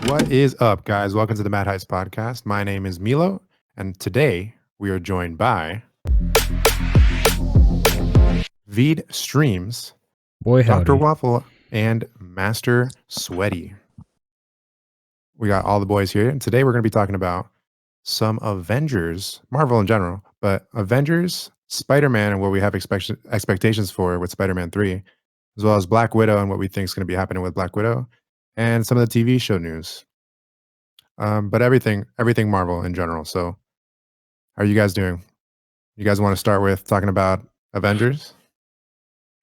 What is up, guys? Welcome to the MadHypeZ podcast. My name is Milo, and today we are joined by Veed Streams, Boy, howdy. Dr. Waffle, and Master Sweaty. We got all the boys here, and today we're going to be talking about some Avengers, Marvel in general, but Avengers, Spider-Man, and what we have expectations for with Spider-Man 3, as well as Black Widow and what we think is going to be happening with Black Widow, and some of the TV show news. But everything Marvel in general. So how are you guys doing? You guys want to start with talking about Avengers?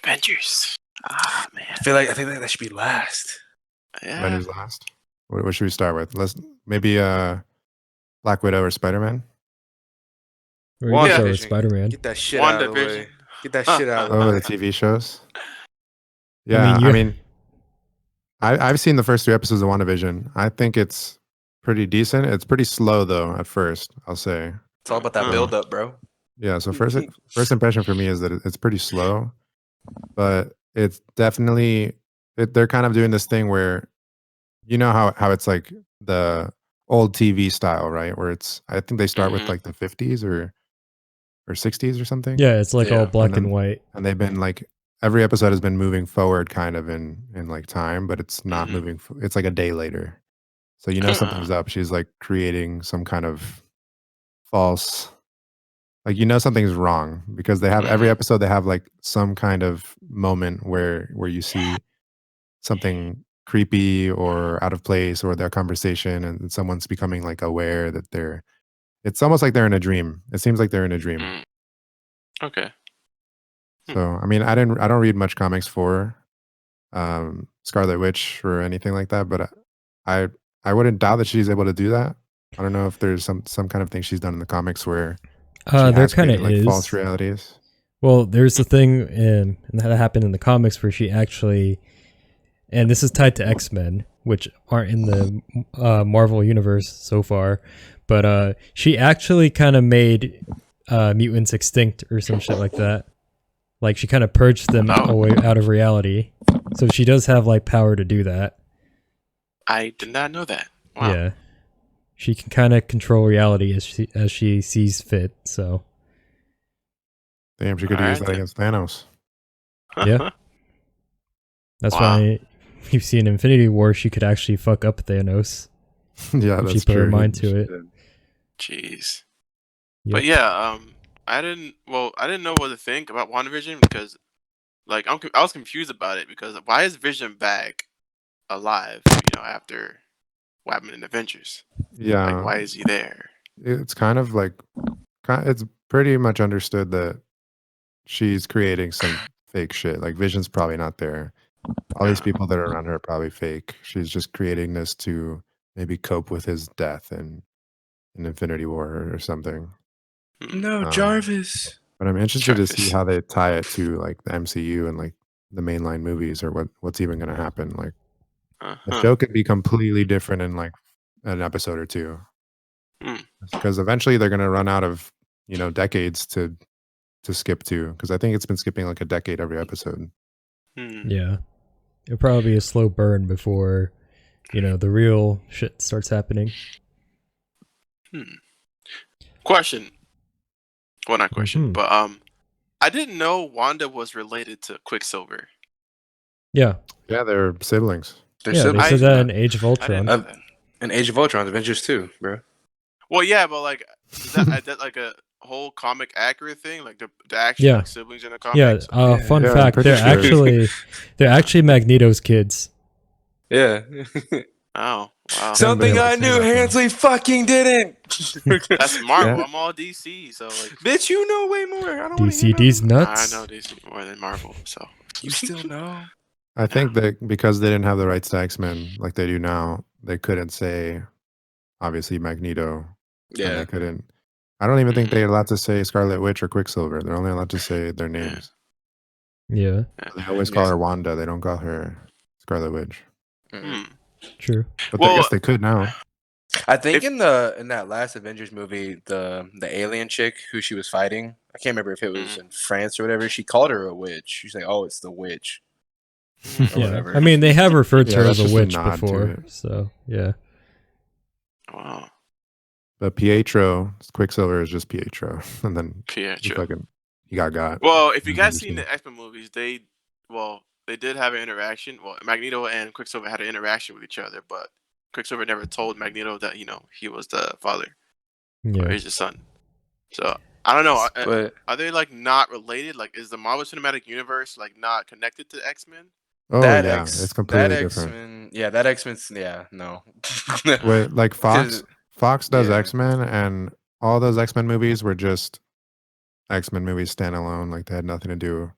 Avengers. Ah, man. I feel like that should be last. Yeah. Avengers last. What should we start with? Let's maybe Black Widow or Spider-Man. We're WandaVision. with Spider-Man. Get that shit out of the way. Get that shit out of the Oh, way. the TV shows. Yeah, I mean, I've seen the first 2 episodes of WandaVision. I think it's pretty decent. It's pretty slow though at first, I'll say. It's all about that build up, bro. Yeah, so first impression for me is that it's pretty slow, but it's definitely they're kind of doing this thing where, you know how it's like the old TV style, right? Where I think they start with like the 50s or 60s or something. Yeah, it's like all black and white. And they've been like every episode has been moving forward kind of in like time, but it's not moving. It's like a day later. So you know something's up. She's like creating some kind of false, like, you know something's wrong because they have every episode they have like some kind of moment where you see something creepy or out of place or their conversation and someone's becoming like aware that it's almost like they're in a dream. It seems like they're in a dream. Okay. So I mean, I don't read much comics for Scarlet Witch or anything like that, but I wouldn't doubt that she's able to do that. I don't know if there's some kind of thing she's done in the comics where there kind of like is false realities. Well, there's the thing that happened in the comics where she actually, and this is tied to X-Men, which aren't in the Marvel universe so far, but she actually kind of made mutants extinct or some shit like that. Like she kind of purged them away out of reality. So she does have like power to do that. I did not know that. Wow. Yeah. She can kind of control reality as she sees fit, so. Damn, she could use that against Thanos. Yeah. That's why you see in Infinity War she could actually fuck up Thanos. Yeah, that's true. She put her mind to it. Jeez. Yep. But yeah, I didn't know what to think about WandaVision because, like, I was confused about it because why is Vision back alive? You know, after what happened in Avengers. Yeah. Like, why is he there? It's kind of like it's pretty much understood that she's creating some fake shit. Like Vision's probably not there. All these people that are around her are probably fake. She's just creating this to maybe cope with his death in Infinity War or something. No, Jarvis. But I'm interested to see how they tie it to like the MCU and like the mainline movies or what's even going to happen. Like the show could be completely different in like an episode or 2. Because eventually they're going to run out of, decades to skip to. Because I think it's been skipping like a decade every episode. Yeah. It'll probably be a slow burn before, the real shit starts happening. Question. Well, not question, but I didn't know Wanda was related to Quicksilver. Yeah. Yeah, they're siblings. They said that in Age of Ultron. In Age of Ultron, Avengers 2, bro. Well, yeah, but like, is that like a whole comic accurate thing? Like the actual like, siblings in the comics? Yeah. Fun fact: they're actually Magneto's kids. Yeah. Oh, wow. Something I knew Hansley fucking didn't. That's Marvel. Yeah. I'm all DC, so like. Bitch, you know way more. I don't DC's nuts. I know DC more than Marvel, so. You still know? I think that because they didn't have the rights to X-Men like they do now, they couldn't say, obviously, Magneto. Yeah. They couldn't. I don't even think they're allowed to say Scarlet Witch or Quicksilver. They're only allowed to say their names. Yeah. They always call her Wanda. They don't call her Scarlet Witch. True. But I guess they could now. I think in that last Avengers movie, the alien chick who she was fighting, I can't remember if it was in France or whatever, she called her a witch. She's like, "Oh, it's the witch." Yeah. Whatever. I mean, they have referred to her as a witch before, so yeah. Wow. But Pietro, Quicksilver is just Pietro, and then Pietro. he got. Well, if you in guys Avengers seen 2. the X-Men movies, they did have an interaction. Well, Magneto and Quicksilver had an interaction with each other, but Quicksilver never told Magneto that he was the father or Yeah. he's the son. So I don't know. But Are they like not related? Like, is the Marvel Cinematic Universe like not connected to X-Men? Oh that yeah, X, it's that completely different. X-Men, yeah, that X-Men's, yeah, no. Wait, like 'Cause- Fox does yeah. X-Men, and all those X-Men movies were just X-Men movies standalone. Like they had nothing to do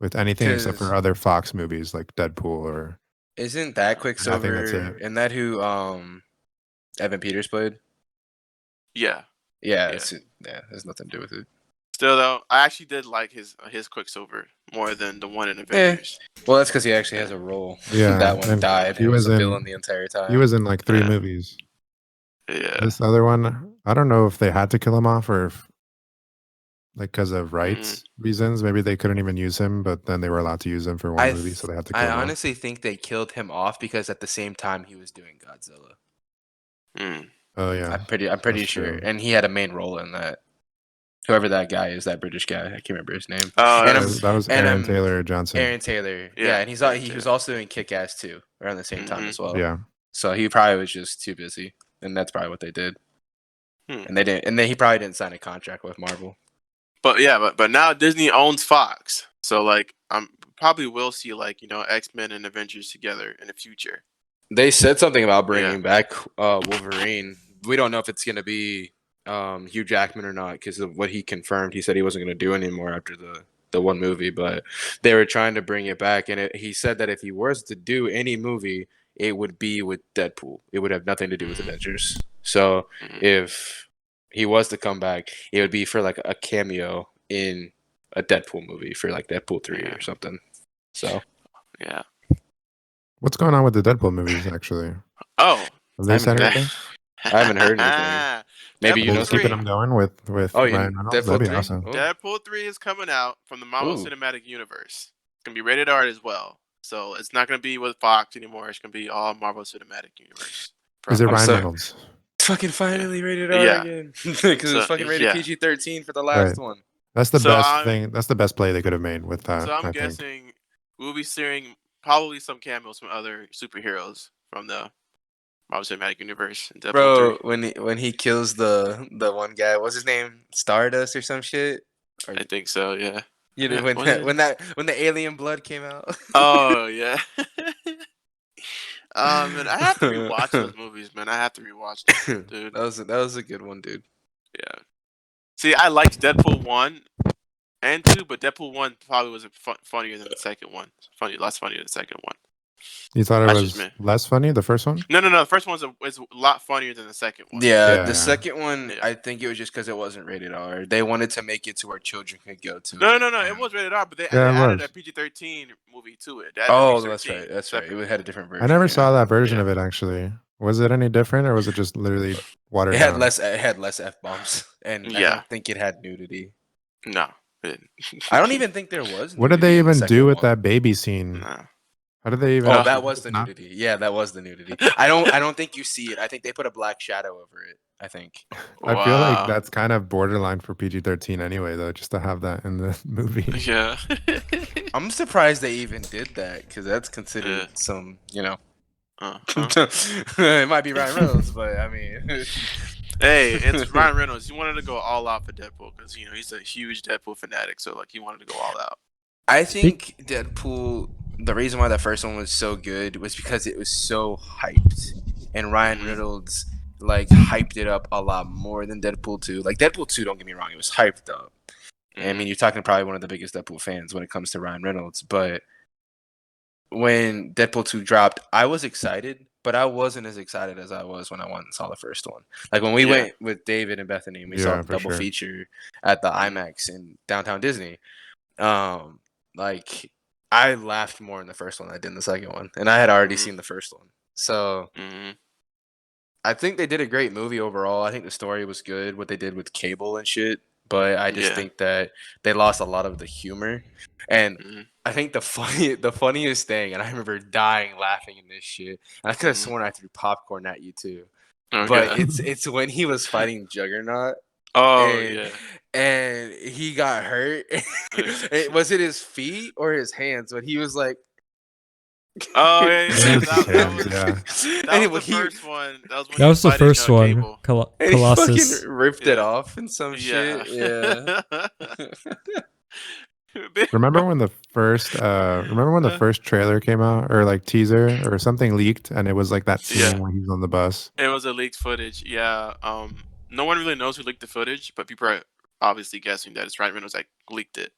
with anything except for 'Cause other Fox movies like Deadpool or. isn't that And I think that's Quicksilver? it. And that who Evan Peters played? Yeah. Yeah, Yeah. yeah, there's nothing to do with it. Still though, I actually did like his Quicksilver more than the one in Eh. Avengers. Well, that's because he actually has a role. Yeah, That one and died. he He was was a in- villain the entire time. He was in like 3 Yeah. movies. Yeah. This other one, I don't know if they had to kill him off or if, like, because of rights reasons. Maybe they couldn't even use him, but then they were allowed to use him for one movie, so they had to kill I him off. honestly think they killed him off because at the same time he was doing Godzilla. Mm. Oh yeah, I'm pretty that's sure, true. and he had a main role in that. Whoever that guy is, that British guy, I can't remember his name. And that was Aaron Taylor Johnson. Aaron Taylor, Yeah, and he Aaron was also in Kick-Ass 2 around the same time as well. Yeah, So he probably was just too busy, and that's probably what they did. Hmm. And they didn't, and then he probably didn't sign a contract with Marvel. But now Disney owns Fox, so like probably will see like X-Men and Avengers together in the future. They said something about bringing back Wolverine. We don't know if it's going to be Hugh Jackman or not because of what he confirmed. He said he wasn't going to do anymore after the one movie, but they were trying to bring it back. And he said that if he was to do any movie, it would be with Deadpool. It would have nothing to do with Avengers. So if he was to come back, it would be for like a cameo in a Deadpool movie for like Deadpool 3 or something. So yeah. What's going on with the Deadpool movies? Actually, have they said anything? I haven't heard anything. Maybe Deadpool you know Just keeping them going with Ryan Reynolds. That'd be awesome. Deadpool 3 is coming out from the Marvel Cinematic Universe. It's gonna be rated R as well, so it's not gonna be with Fox anymore. It's gonna be all Marvel Cinematic Universe. Is it Ryan Reynolds? Fucking finally rated R again because it was fucking rated PG-13 for the last one. That's the best thing. That's the best play they could have made with that. So I'm guessing we'll be seeing probably some cameos from other superheroes from the Marvel Cinematic Universe. Bro, when he kills the one guy, what's his name? Stardust or some shit? I think so. Yeah. You know when the alien blood came out. Oh yeah. Man, I have to rewatch those movies, man. I have to rewatch them, dude. that was a good one, dude. Yeah. See, I liked Deadpool 1 and 2, but Deadpool 1 probably was funnier than the second one. Less funny than the second one. You thought it was less funny, the first one? No. The first one is a lot funnier than the second one. Yeah, the second one, I think it was just because it wasn't rated R. They wanted to make it to where children could go to. No. It was rated R, but they added a PG-13 movie to it. Oh, that's right. That's right. It had a different version. I never saw that version of it, actually. Was it any different, or was it just literally watered down? It had less F-bombs, and I don't think it had nudity. No. I don't even think there was. What did they even do with that baby scene? No. How did they even? Oh, that was the nudity. Yeah, that was the nudity. I don't think you see it. I think they put a black shadow over it. I think. I feel like that's kind of borderline for PG-13 anyway, though, just to have that in the movie. Yeah. I'm surprised they even did that because that's considered some, it might be Ryan Reynolds, but I mean. Hey, it's Ryan Reynolds. He wanted to go all out for Deadpool because he's a huge Deadpool fanatic. So like he wanted to go all out. I think Deadpool. The reason why that first one was so good was because it was so hyped, and Ryan Reynolds hyped it up a lot more than Deadpool 2. Like Deadpool 2, don't get me wrong, it was hyped up. I mean, you're talking to probably one of the biggest Deadpool fans when it comes to Ryan Reynolds. But when Deadpool 2 dropped, I was excited, but I wasn't as excited as I was when I went and saw the first one. Like when we went with David and Bethany and we saw the double feature at the IMAX in downtown Disney. I laughed more in the first one than I did in the second one, and I had already seen the first one. So I think they did a great movie overall. I think the story was good, what they did with Cable and shit, but I just think that they lost a lot of the humor. And I think the funniest thing, and I remember dying laughing in this shit, and I could have sworn I threw popcorn at you too. but Okay. it's when he was fighting Juggernaut Oh and yeah. and he got hurt. Was it his feet or his hands? When he was like, Oh yeah, I yeah. think it yeah. was his That hands, yeah. was the he first one. That was when That he was the fighting first one. Cable. and he fucking Colossus. ripped it Yeah. off and some Yeah. shit. Yeah. Remember when the first trailer came out or like teaser or something leaked and it was like that scene Yeah. where he's on the bus? It was a leaked footage. Yeah. No one really knows who leaked the footage, but people are obviously guessing that it's Ryan Reynolds that leaked it.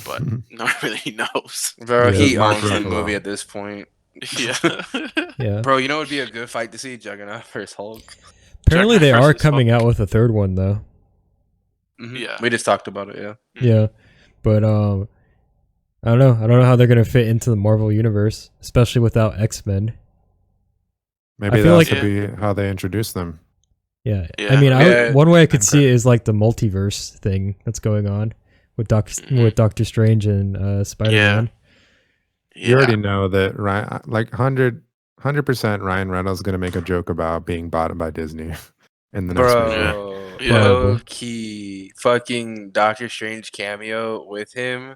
But no one really knows. Bro, Yeah. he Mark owns the Ruffalo. movie at this point. Yeah. Yeah. Bro, you know it would be a good fight to see Juggernaut versus Hulk. Apparently, they Juggernaut are versus coming Hulk. out with a third one though. Yeah. We just talked about it, yeah. Yeah, but I don't know. I don't know how they're gonna fit into the Marvel universe, especially without X-Men. Maybe I feel that's like- to be how they introduce them. Yeah, Yeah. I mean, Yeah. one way I could see it is like the multiverse thing that's going on with Doctor Strange and Spider-Man. Yeah. You already know that Ryan, like 100% Ryan Reynolds is going to make a joke about being bought by Disney in the next movie. Bro, Yeah. low key fucking Doctor Strange cameo with him.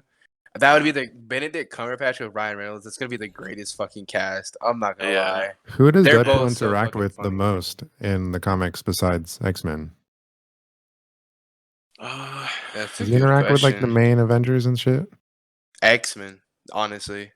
That would be the Benedict Cumberbatch with Ryan Reynolds. It's gonna be the greatest fucking cast. I'm not gonna Yeah. lie. Who does They're Deadpool both so interact fucking with the funny. most in the comics besides X-Men? That's a Does he good interact with like the question. main Avengers and shit? X-Men, honestly.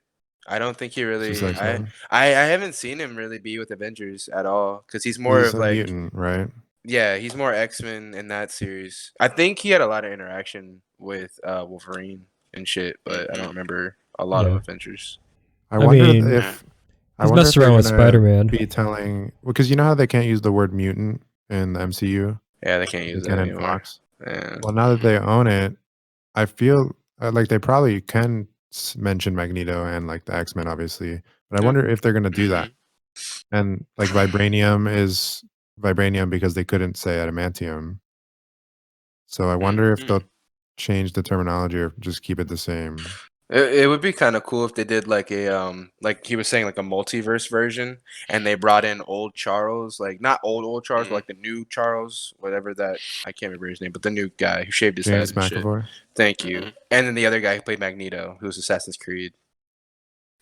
I don't think he really. Just X-Men? I haven't seen him really be with Avengers at all because he's more He's of a like mutant, right? yeah, he's more X-Men in that series. I think he had a lot of interaction with Wolverine and shit, but I don't remember a lot of Yeah. Avengers. I wonder mean, if he's messed around with they're gonna Spider-Man. be telling, because you know how they can't use the word mutant in the MCU, Yeah, they can't they use can that in anymore. Fox. Yeah. Well, now that they own it, I feel like they probably can mention Magneto and like the X-Men, obviously. But I Yeah. wonder if they're gonna do that. And like vibranium is vibranium because they couldn't say adamantium. So I wonder if they'll change the terminology or just keep it the same. It would be kind of cool if they did like a like he was saying like a multiverse version, and they brought in old Charles, like not old Charles, but like the new Charles, whatever that I can't remember his name, but the new guy who shaved his James head. And shit. McAvoy. Thank you. And then the other guy who played Magneto, who was Assassin's Creed.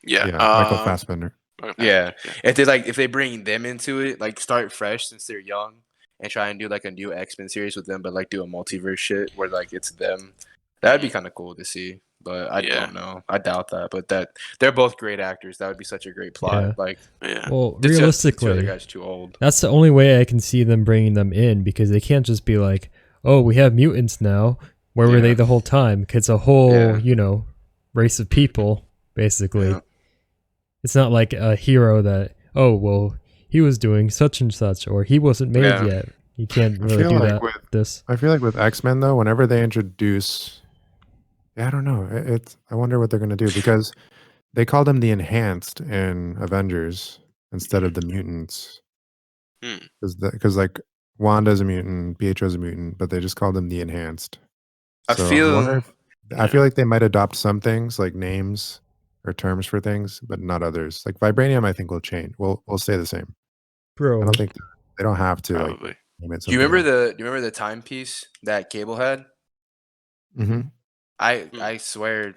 Yeah. Yeah, Michael Fassbender. Yeah. If they bring them into it, like start fresh since they're young, and try and do like a new X-Men series with them, but like do a multiverse shit where like it's them, that'd be kind of cool to see. But I don't know. I doubt that. But that they're both great actors. That would be such a great plot. Yeah. Like, Well, the two realistically, other guys are too old. that's the only way I can see them bringing them in because they can't just be like, "Oh, we have mutants now. Where were they the whole time?" 'Cause it's a whole, race of people basically. Yeah. It's not like a hero that, oh, well, he was doing such and such, or he wasn't made yet. You can't really do that with this. I feel like with X-Men though, whenever they introduce, I don't know. I wonder what they're gonna do because they call them the enhanced in Avengers instead of the mutants. Because like Wanda's a mutant, Pietro's a mutant, but they just call them the enhanced. I So feel I feel like they might adopt some things like names or terms for things, but not others. Like vibranium, I think will change. Will stay the same. Bro, I don't think they don't have to like Probably. name it. Do you remember the timepiece that Cable had? Mm-hmm. I swear,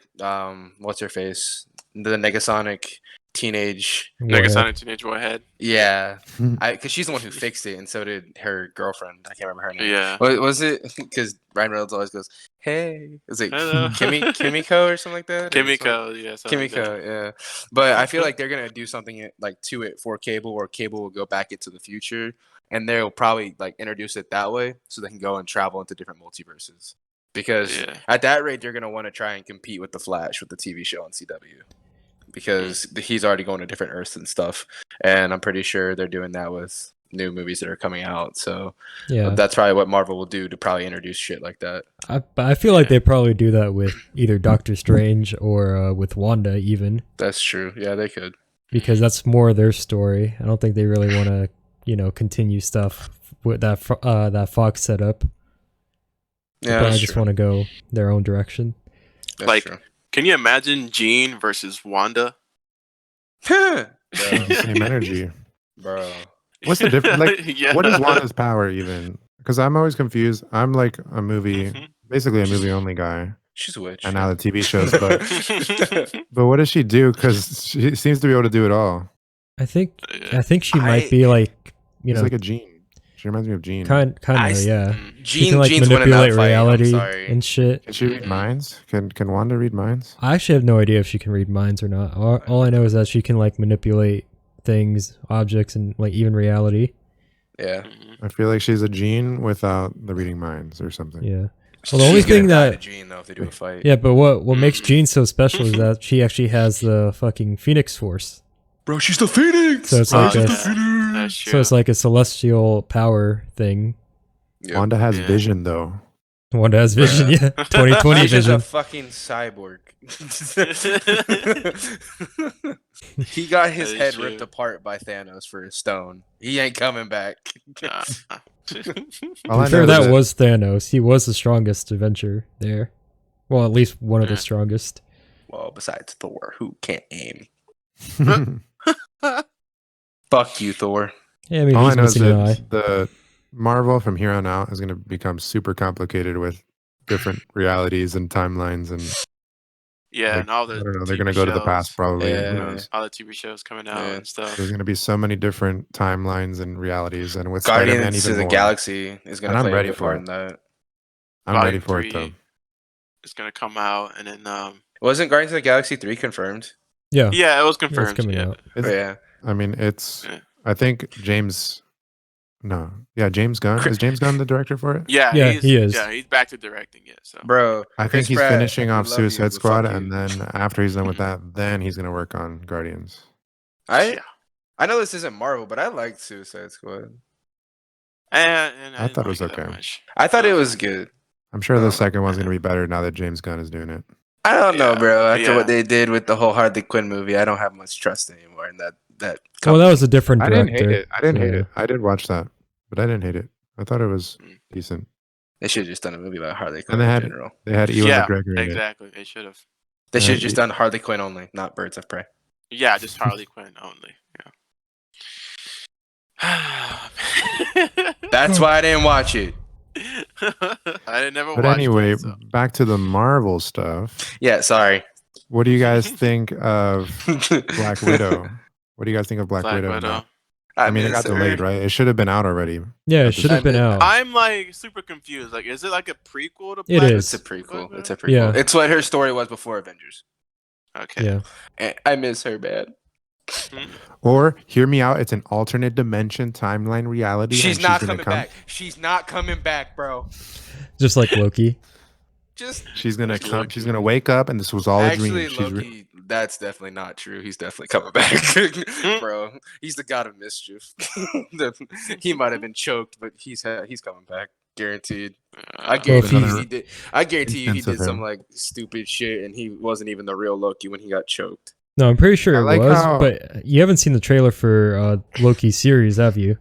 what's her face? The Negasonic teenage Negasonic Teenage Warhead. Yeah, because she's the one who fixed it, and so did her girlfriend. I can't remember her name. Yeah. Was it because Ryan Reynolds always goes, "Hey," is it Hello. Kimiko or something like that? Kimiko, yeah. Kimiko, yeah. But I feel like they're gonna do something like to it for Cable, or Cable will go back into the future, and they'll probably like introduce it that way, so they can go and travel into different multiverses. Because at that rate, they're gonna want to try and compete with the Flash with the TV show on CW. Because he's already going to different Earths and stuff, and I'm pretty sure they're doing that with new movies that are coming out. So that's probably what Marvel will do to probably introduce shit like that. I feel like they probably do that with either Doctor Strange or with Wanda even. That's true. Yeah, they could. Because that's more their story. I don't think they really want to, continue stuff with that Fox setup. They probably just want to go their own direction. That's true. Can you imagine Jean versus Wanda? Same energy, bro. What's the difference? Like, yeah. what is Wanda's power even? Because I'm always confused. I'm like a movie, Mhm. basically a movie only guy, She's a witch. and now the TV shows. But what does she do? Because she seems to be able to do it all. I think she might I- be like, you She's know, like a Jean. She reminds me of Jean. kind I of, s- yeah. Mm. She can like Jean's winning manipulate that fight. I'm reality sorry. and shit. Can she read minds? Can Wanda read minds? I actually have no idea if she can read minds or not. All I know is that she can like manipulate things, objects, and like even reality. Yeah. Mhm. I feel like she's a Jean without the reading minds or something. Yeah. Well, the only She's gonna thing die that- to Jean though if they do a fight. Yeah, but what makes Mhm. Jean so special is that she actually has the fucking Phoenix Force. Bro, she's the Phoenix. So it's Oh, like yeah. a, That's true. so it's like a celestial power thing. Yep. Wanda has Yeah. vision though. Wanda has vision, yeah. 2020 He's just a vision. fucking cyborg. He got his That is head true. ripped apart by Thanos for a stone. He ain't coming back. Uh, To All I be fair, know is that was Thanos. He was the strongest Avenger there. Well, at least one of the Yeah. strongest. Well, besides Thor, who can't aim. that Fuck you, Thor. Yeah, I mean, all I he's know is missing an eye. that the Marvel from here on out is going to become super complicated with different realities and timelines, and yeah, like, and all I the don't know. They're TV going to go to the shows, past probably. Yeah. Who knows? all the TV shows coming out Yeah. and stuff. There's going to be so many different timelines and realities, and with Spider-Man Guardians even of the more. Galaxy is And gonna I'm play a ready big for part it. in that. I'm Volume ready for it 3 though. It's gonna come out, and then Wasn't Guardians of the Galaxy 3 confirmed? Yeah, yeah, it was it's confirmed. coming Yeah. out. It's- Yeah. I mean, it's. Yeah. I think James. No, yeah, James Gunn. Is James Gunn the director for it? Yeah, Yeah, he's, he is. Yeah, he's back to directing it. So Bro, I think Chris he's Pratt, finishing we off love you, Suicide but Squad, fuck and you. then after he's done with that, then he's gonna work on Guardians. yeah, I know this isn't Marvel, but I liked Suicide Squad. and I didn't thought it was like that okay. much. I thought it was good. I'm sure Oh, the second one's gonna be better now that James Gunn is doing it. I don't know, Yeah, bro. After yeah. what they did with the whole Harley Quinn movie, I don't have much trust anymore in that. Well, company. that was a different I director. didn't hate it. I didn't so, hate yeah. it. I did watch that, but I didn't hate it. I thought it was Mm. decent. They should have just done a movie about Harley Quinn And they in had general. they had Ewan Yeah, McGregor in it. exactly. They should have. They should have Yeah, just done Harley Quinn only, not Birds of Prey. Yeah, just Harley Quinn only. Yeah. That's why I didn't watch it. I didn't never But watch anyway, it, so. back to the Marvel stuff. Yeah, sorry. What do you guys think of Black Widow? What do you guys think of Black Widow? now? I mean, it got miss her. delayed, right? It should have been out already. Yeah, At it the should have been out. I'm like super confused. Like, is it like a prequel to It Black is. It's a prequel. Widow? It's a prequel. Yeah. It's what her story was before Avengers. Okay. Yeah. And I miss her bad. Or hear me out. It's an alternate dimension timeline reality. She's and not gonna coming back. She's not coming back, bro. Just like Loki. Just She's gonna Just come. Loki. She's gonna wake up, and this was all a actually, dream. She's Loki. That's definitely not true. He's definitely coming back, bro. He's the god of mischief. He might have been choked, but he's coming back, guaranteed. I Uh, guarantee he's- you he did. I guarantee you he instance did of some him. like stupid shit, and he wasn't even the real Loki when he got choked. No, I'm pretty sure I it like was, how- but you haven't seen the trailer for Loki series, have you?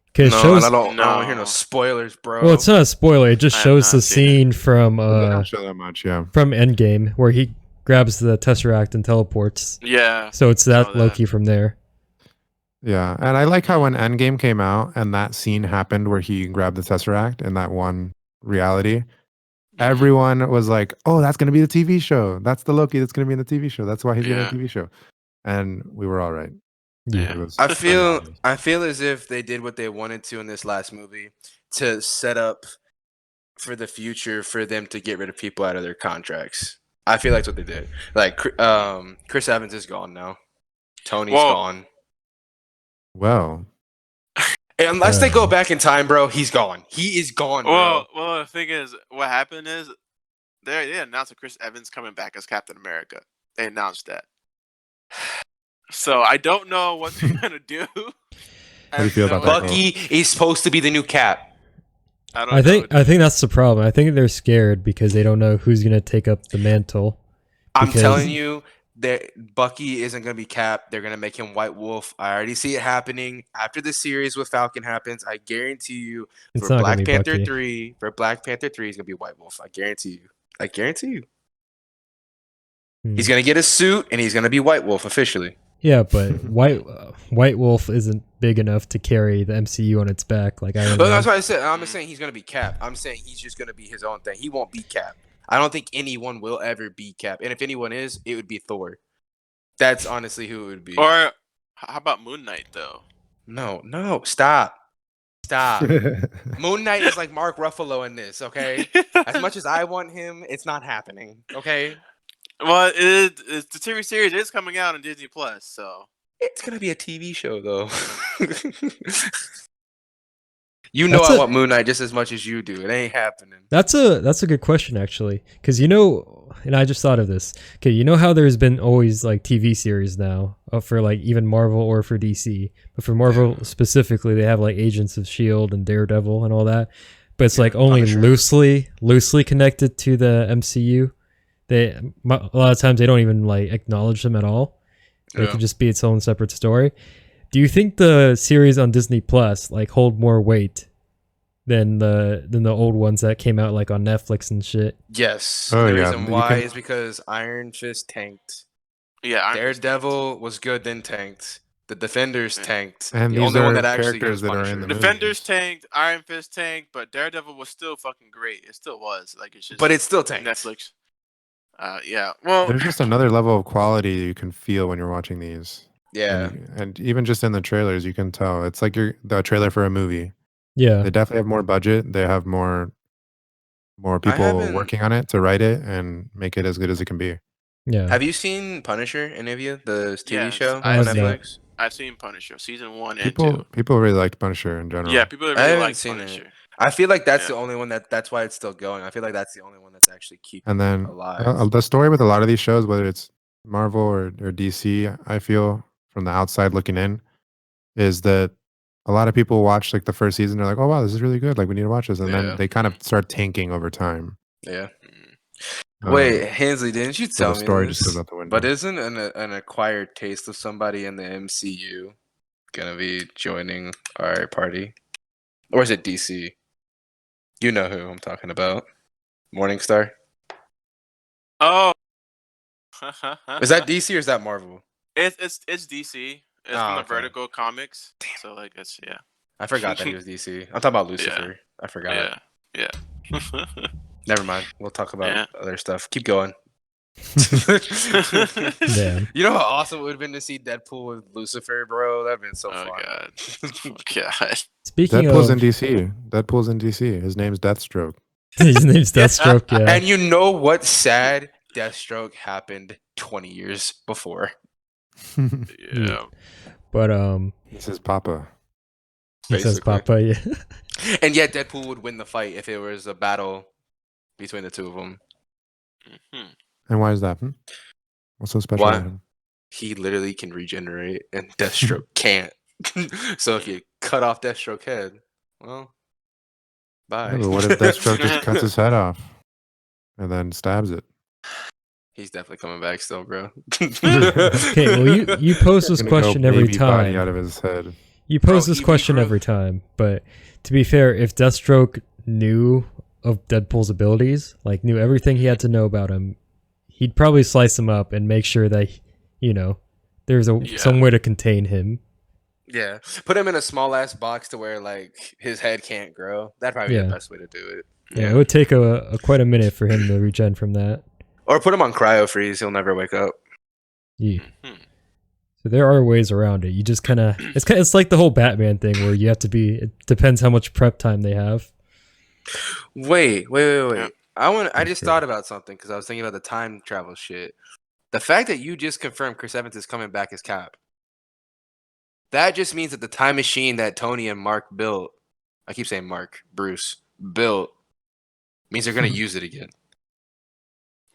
Because No, it shows. and I don't No. hear no spoilers, bro. Well, it's not a spoiler. It just I have shows the not seen scene from They don't show that much. Yeah. Endgame where he grabs the Tesseract and teleports. yeah. So it's Saw that that. Loki from there. Yeah, and I like how when Endgame came out and that scene happened where he grabbed the Tesseract in that one reality, everyone was like, "Oh, that's gonna be the TV show. That's the Loki that's gonna be in the TV show. That's why he's getting Yeah. a TV show." And we were all right. Yeah. It was- I feel as if they did what they wanted to in this last movie to set up for the future for them to get rid of people out of their contracts. I feel like that's what they did. Like Chris Evans is gone now. Tony's Whoa. gone. Well, Unless they go back in time, bro, he's gone. He is gone, bro. Well, the thing is, what happened is they announced that Chris Evans coming back as Captain America. They announced that. So I don't know what they're gonna do. How do you feel about that? Bucky is supposed to be the new Cap. I I think that's the problem. I think they're scared because they don't know who's gonna take up the mantle. I'm Because- telling you, that Bucky isn't gonna be Cap. They're gonna make him White Wolf. I already see it happening after the series with Falcon happens. I guarantee you, It's for not Black gonna be Panther Bucky. 3, he's gonna be White Wolf. I guarantee you. He's gonna get a suit and he's gonna be White Wolf officially. Yeah, but White Wolf isn't big enough to carry the MCU on its back like Iron But Man. that's why I said I'm not saying he's gonna be Cap. I'm saying he's just gonna be his own thing. He won't be Cap. I don't think anyone will ever be Cap. And if anyone is, it would be Thor. That's honestly who it would be. Or how about Moon Knight though? No, stop. Moon Knight is like Mark Ruffalo in this, okay? As much as I want him, it's not happening, okay? Well, the TV series is coming out on Disney Plus, so It's gonna be a TV show though. You know I want Moon Knight just as much as you do. It ain't happening. That's a good question actually, because and I just thought of this. Okay, you know how there's been always like TV series now for like even Marvel or for DC, but for Marvel specifically, they have like Agents of Shield and Daredevil and all that, but it's like only loosely connected to the MCU. A lot of times they don't even like acknowledge them at all. It could just be its own separate story. Do you think the series on Disney Plus like hold more weight than the old ones that came out like on Netflix and shit? Yes. Oh, the yeah. reason why is because Iron Fist tanked. yeah, Daredevil was good, then tanked. The Defenders tanked. And the these only are one that actually characters goes that are in Punisher. the movie. Defenders tanked, Iron Fist tanked, but Daredevil was still fucking great. It still was. Like it's just But it's still tanked. Netflix. Yeah. Well, There's just another level of quality you can feel when you're watching these. Yeah. And even just in the trailers, you can tell. It's like the trailer for a movie. Yeah, They definitely have more budget. They have more people haven't- working on it to write it and make it as good as it can be. yeah. Have you seen Punisher, any of you? The TV Yes, show I on have not. Netflix? I've seen Punisher season 1 and 2. People really liked Punisher in general. Yeah, people I really haven't like seen Punisher. it. I feel like that's Yeah. the only one that's why it's still going. I feel like that's the only one that's actually keeping And then alive. the story with a lot of these shows, whether it's Marvel or DC, I feel from the outside looking in, is that a lot of people watch like the first season. They're like, "Oh wow, this is really good. Like we need to watch this," and Yeah. then they kind of start tanking over time. Yeah. Mm. Wait, Hensley, didn't you so tell the me story this? just goes out the window. But isn't an acquired taste of somebody in the MCU gonna be joining our party? Or is it DC? You know who I'm talking about. Morningstar? Oh. Is that DC or is that Marvel? It's DC. It's from the okay. Vertigo comics. So like it's I forgot that he was DC. I'm talking about Lucifer. I forgot. Yeah. Never mind. We'll talk about Yeah. other stuff. Keep going. Damn. You know how awesome it would have been to see Deadpool with Lucifer, bro? That'd been so Oh fun. god. Oh god. Speaking Deadpool's of, in DC. Deadpool's in DC. His name's Deathstroke. his name's Deathstroke. Yeah, And you know what's sad? Deathstroke happened 20 years before. Yeah. but This is Papa. he says Basically. Papa. Yeah, And yet Deadpool would win the fight if it was a battle between the two of them. Mhm. And why is that? What's so special Why? about him? He literally can regenerate and Deathstroke can't. So if you cut off Deathstroke head, well, bye. Yeah, but what if Deathstroke just cuts his head off and then stabs it? He's definitely coming back still, bro. okay. Well, you pose this Gonna go question every baby body out time. of his head. You pose Bro, this he question regrew. every time. But to be fair, if Deathstroke knew of Deadpool's abilities, like knew everything he had to know about him, he'd probably slice him up and make sure that there's some way to contain him. Yeah, put him in a small ass box to where like his head can't grow. That'd probably be Yeah. the best way to do it. Yeah, it would take a quite a minute for him to regen from that. Or put him on cryo freeze. He'll never wake up. Yeah. Mhm. So there are ways around it. You just it's like the whole Batman thing where you have to be. It depends how much prep time they have. Wait. Yeah. I just true. thought about something because I was thinking about the time travel shit. The fact that you just confirmed Chris Evans is coming back as Cap. That just means that the time machine that Tony and Mark built, I keep saying Bruce built, means they're gonna use it again.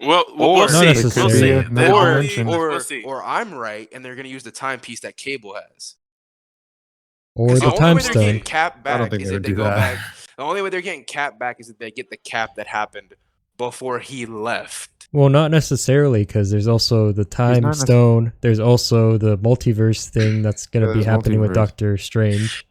Well, Or- we'll Not see. We'll necessarily. see. Yeah, Then or- we'll or- see. Or I'm right, and they're gonna use the timepiece that Cable has. Or 'Cause the only time way they're getting stone. Cap I back don't think is they if would they do go that. back. The only way they're getting Cap back is if they get the Cap that happened before he left. Well, not necessarily, because there's also the time not stone. There's also the multiverse thing that's going to Yeah, be there's happening with multiverse. Doctor Strange.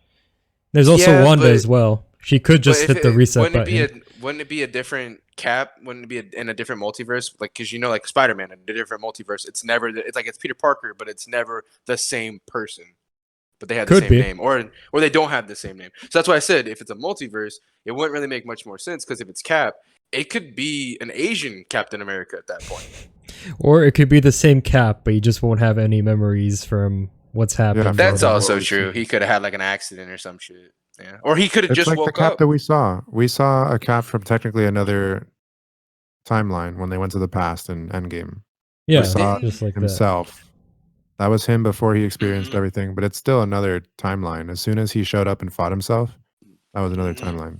There's also Yeah, Wanda but- as well. She could just But if hit the reset wouldn't button. it be wouldn't it be a different Cap? Wouldn't it be in a different multiverse? Like, because like Spider-Man in a different multiverse, it's never. It's like it's Peter Parker, but it's never the same person. But they have the Could same be. name, or they don't have the same name. So that's why I said if it's a multiverse, it wouldn't really make much more sense. Because if it's Cap, it could be an Asian Captain America at that point. Or it could be the same Cap, but you just won't have any memories from what's happened. Yeah, That's what also we true. see. He could have had like an accident or some shit. Yeah, or he could have It's just like the woke Cap up. that we saw. We saw a Cap from technically another timeline when they went to the past in Endgame. Yeah, We saw just like that. himself. That was him before he experienced Mhm. everything, but it's still another timeline. As soon as he showed up and fought himself, that was another Mhm. timeline.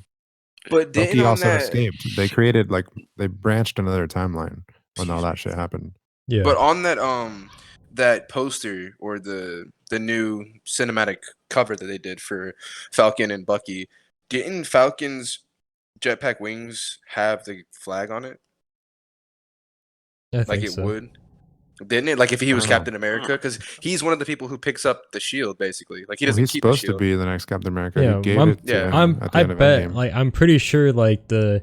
But didn't Bucky on also that, escaped. They created they branched another timeline when all that shit happened. Yeah. but on that poster or the new cinematic cover that they did for Falcon and Bucky, didn't Falcon's jetpack wings have the flag on it? I Like think it so. would. Didn't it? Like if he was I don't know. Captain America, because he's one of the people who picks up the shield, basically. Like he Well, doesn't he's keep the supposed to shield. be the next Captain America. Yeah, He gave I'm- it to Yeah. him at the I end of bet, Endgame. like, I'm pretty sure, like, their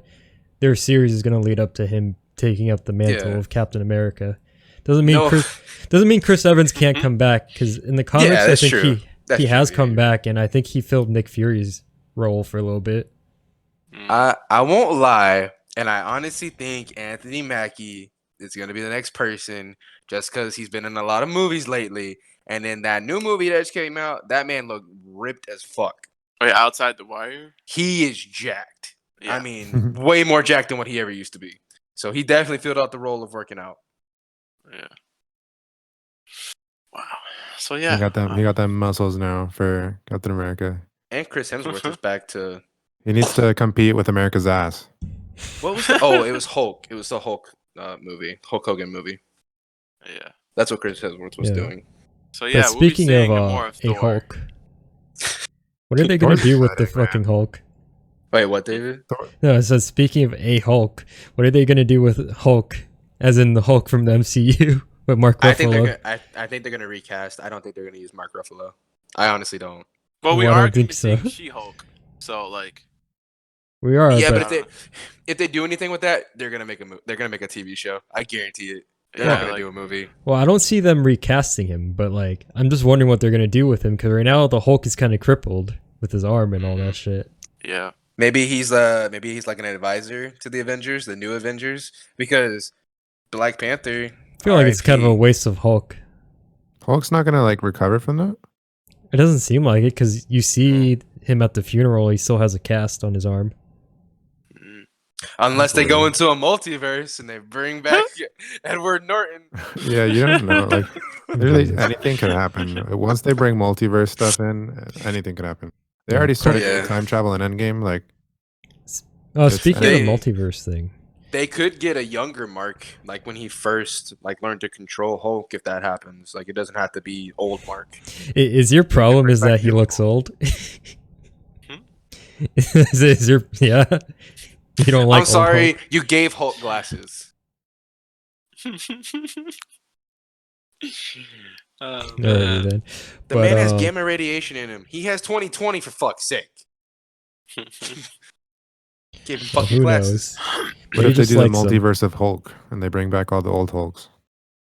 series is gonna lead up to him taking up the mantle Yeah. of Captain America. Doesn't mean No. Chris Evans can't come back, because in the comics, I that's think true. That's he has true, come yeah. back, and I think he filled Nick Fury's role for a little bit. I won't lie, and I honestly think Anthony Mackie is gonna be the next person, just because he's been in a lot of movies lately. And in that new movie that just came out, that man looked ripped as fuck. Wait, outside the wire? He is jacked. Yeah. I mean, way more jacked than what he ever used to be. So he definitely filled out the role of working out. Yeah. Wow. So He yeah. got them. He got them muscles now for Captain America. And Chris Hemsworth is back to He needs to compete with America's ass. what was the, oh, it was Hulk. It was the Hulk movie, Hulk Hogan movie. Yeah. That's what Chris Hemsworth was Yeah. doing. So yeah, But we'll be speaking seeing of more of a Thor. Hulk, what are they gonna Thor's do with the exciting, man. fucking Hulk? Wait, what, David? No, it says speaking of a Hulk, what are they gonna do with Hulk, as in the Hulk from the MCU with Mark Ruffalo? I think they're gonna recast. I don't think they're gonna use Mark Ruffalo. I honestly don't. Well, we Well, I are don't going to think be so. seeing She-Hulk. So like, We are, Yeah, but but if they do anything with that, they're gonna make they're gonna make a TV show. I guarantee it. They're yeah, not gonna like, do a movie. well, I don't see them recasting him. But like, I'm just wondering what they're gonna do with him, because right now the Hulk is kind of crippled with his arm and all that shit. yeah. Maybe he's like an advisor to the Avengers, the new Avengers, because Black Panther. I feel like it's kind of a RIP. waste of Hulk. Hulk's not gonna recover from that. It doesn't seem like it, because you see him at the funeral. He still has a cast on his arm. Mm. Unless they go into a multiverse and they bring back Edward Norton. Yeah, you don't know. Like, literally anything could happen. Once they bring multiverse stuff in, anything could happen. They already started Yeah. doing time travel in Endgame. Like, Oh, It's- speaking They- of the multiverse thing, They could get a younger Mark, like when he first learned to control Hulk. If that happens, like it doesn't have to be old Mark. is your problem is that he looks old? is your yeah? You don't like? I'm old sorry, Hulk? you gave Hulk glasses. Oh, Alrighty man. then. The But, man has gamma radiation in him. He has 20/20 for fuck's sake. Give him Well, fucking who glasses. knows? what He if they just do the likes them. multiverse of Hulk and they bring back all the old Hulks?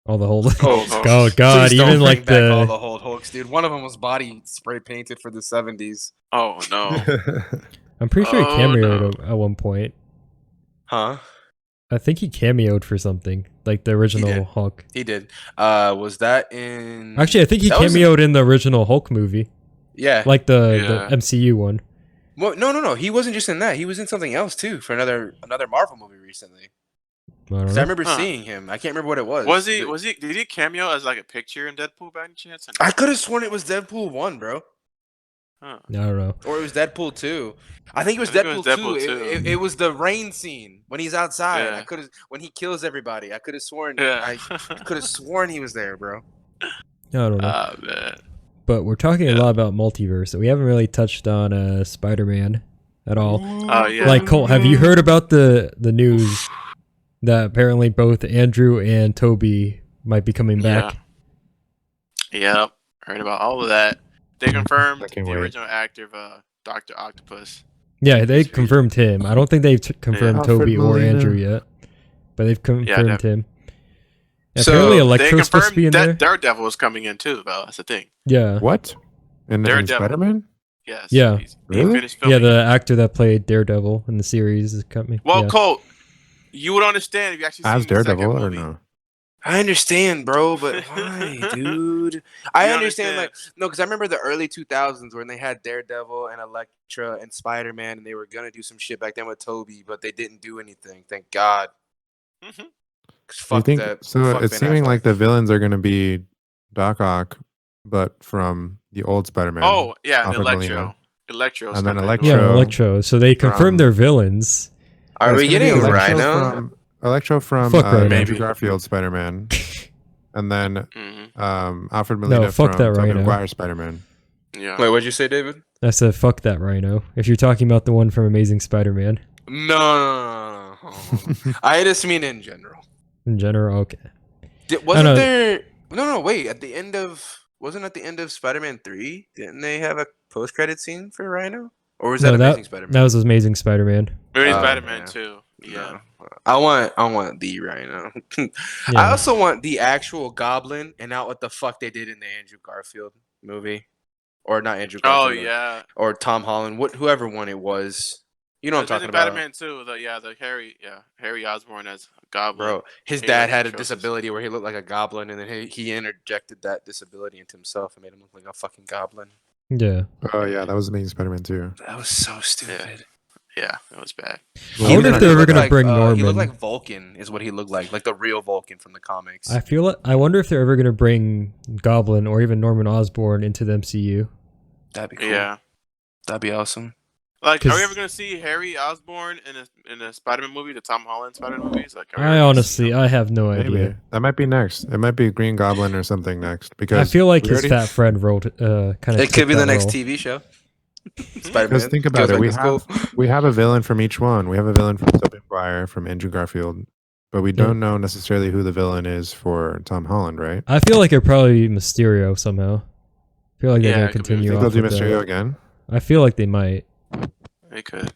All the whole. Oh, Oh God! Please don't Even bring like back all the. the old Hulks, dude. One of them was body spray painted for the 70s. Oh no. I'm pretty sure he Oh, cameoed no. at one point. Huh? I think he cameoed for something like the original did. Hulk. He did. Was that in? Actually, I think he That was in- cameoed in the original Hulk movie, Yeah. like the Yeah. MCU one. Well, no. He wasn't just in that. He was in something else too for another Marvel movie recently. I don't 'Cause know. I remember Huh. seeing him. I can't remember what it was. Was he? But- Was he? Did he cameo as like a picture in Deadpool by any chance? I could have sworn it was Deadpool 1, bro. Huh. I don't know. Or it was Deadpool 2. I think it was I think Deadpool, it was Deadpool 2. 2. It was the rain scene when he's outside. Yeah. I could have when he kills everybody. I could have sworn. Yeah. I could have sworn he was there, bro. I don't know. Ah man. But we're talking a yeah. lot about multiverse, so we haven't really touched on Spider-Man at all. Oh yeah. Like Cole, have you heard about the news that apparently both Andrew and Toby might be coming back? Yeah. Yep. Heard about all of that. They confirmed I the can't wait. original actor of Doctor Octopus Yeah, they He's Veed. confirmed him. I don't think they've confirmed Alfred Toby or Molina. Andrew yet, but they've confirmed him. And So, apparently, They Electro's supposed to be in confirmed there. that Daredevil is coming in too, though. That's the thing. Yeah, What? In Daredevil. Spider-Man? Yes. Yeah. He Really? finished yeah, filming. the actor that played Daredevil in the series is coming. Well, yeah. Colt, you would understand if you actually As seen the Daredevil second or movie. no? I understand, bro, but why, dude? I You understand, like, no, because I remember the early 2000s when they had Daredevil and Elektra and Spider-Man, and they were gonna do some shit back then with Toby, but they didn't do anything. Thank God. Mhm. 'Cause You fuck think that. so? Fuck It's Ben seeming Affleck. like the villains are going to be Doc Ock, but from the old Spider-Man. Oh yeah, Alfred Electro. Molina. Electro's And then coming. Electro. Yeah, Electro. So they confirmed from- their villains. Are It's we gonna be getting Electro Rhino? Electro from Fuck Rhino. Andrew Maybe. Garfield Spider-Man, and then Mhm. Alfred Molina fuck from that Tobey Rhino. Maguire Spider-Man. Yeah. Wait, what'd you say, David? I said, fuck that Rhino. If you're talking about the one from Amazing Spider-Man No. I just mean in general. in general, okay. Wasn't know. there? No. Wait. Wasn't at the end of Spider-Man 3? Didn't they have a post-credit scene for Rhino? Or was that No, Amazing Spider-Man? that was Amazing Spider-Man. Maybe Oh, Spider-Man yeah. too. Yeah. No. I want the Rhino. Yeah. I also want the actual Goblin, and not what the fuck they did in the Andrew Garfield movie, or not Andrew Oh Garfield. yeah. Or Tom Holland, whoever one it was. You know what I'm talking about, Spider-Man too. The Harry Osborn as Goblin. bro. His He dad was had a atrocious. disability where he looked like a goblin, and then he interjected that disability into himself and made him look like a fucking goblin. Yeah. Oh yeah, that was Amazing Spider-Man too. That was so stupid. Yeah, that was bad. I wonder if they're ever gonna bring Norman. He looked like Vulcan, is what he looked like the real Vulcan from the comics. I wonder if they're ever gonna bring Goblin or even Norman Osborn into the MCU. That'd be cool. Yeah. That'd be awesome. Like, are 'Cause- we ever gonna see Harry Osborn in a Spider-Man movie, the Tom Holland Spider-Man movies? Like, are we I ever gonna see honestly, him? I have no Maybe idea. that might be next. It might be Green Goblin or something next. Because I feel like we his already- fat friend wrote kind of. It could be the next TV show. Spider-Man. Because think about it, we have a villain from each one. We have a villain from Tobey Maguire, from Andrew Garfield, but we don't know necessarily who the villain is for Tom Holland, right? I feel like it'd probably be Mysterio somehow. I feel like they're Yeah, gonna it could be continue. Think they'll off do with that. Mysterio again? I feel like they might, They could.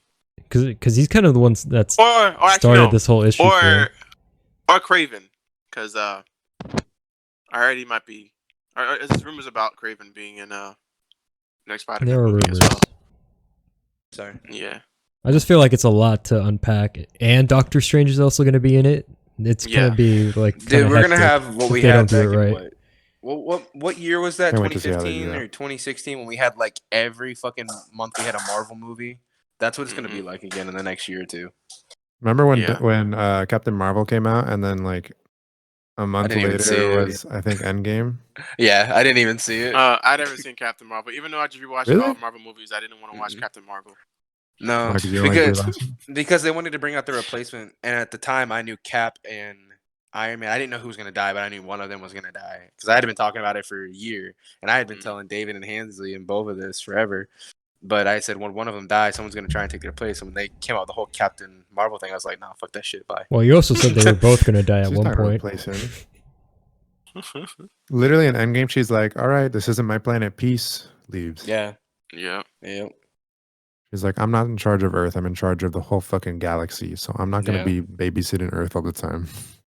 because he's kind of the one that's Or actually, started no. this whole issue. Or Craven, because I heard he might be. Or there's rumors about Craven being in next Spider-Man There are movie as rumors. well. Sorry. Yeah. I just feel like it's a lot to unpack, and Doctor Strange is also going to be in it. It's Yeah. gonna be like, Dude, we're gonna hectic have what if we they had don't do back it in right. what year was that? Can't wait to see how they do 2015 that. or 2016 when we had like every fucking month we had a Marvel movie. That's what it's gonna be like again in the next year or two. Remember when Yeah. Captain Marvel came out and then like a month didn't even see later it. was I think Endgame? Yeah, I didn't even see it. I never seen Captain Marvel. Even though I just rewatched Really? all Marvel movies, I didn't want to watch Mhm. Captain Marvel. No, Why, 'cause you don't like Brie because Larson? because they wanted to bring out the replacement, and at the time I knew Cap and Iron Man. I didn't know who was gonna die, but I knew one of them was gonna die because I had been talking about it for a year, and I had been telling David and Hansley and both of this forever. But I said when one of them dies, someone's gonna try and take their place. And when they came out with the whole Captain Marvel thing, I was like, nah, fuck that shit, bye. Well, you also said they were both gonna die at She's one not gonna point. replace him. Literally in Endgame, she's like, "All right, this isn't my planet. Peace." Leaves. Yeah, Yeah. yeah. She's like, "I'm not in charge of Earth. I'm in charge of the whole fucking galaxy. So I'm not gonna Yeah. be babysitting Earth all the time."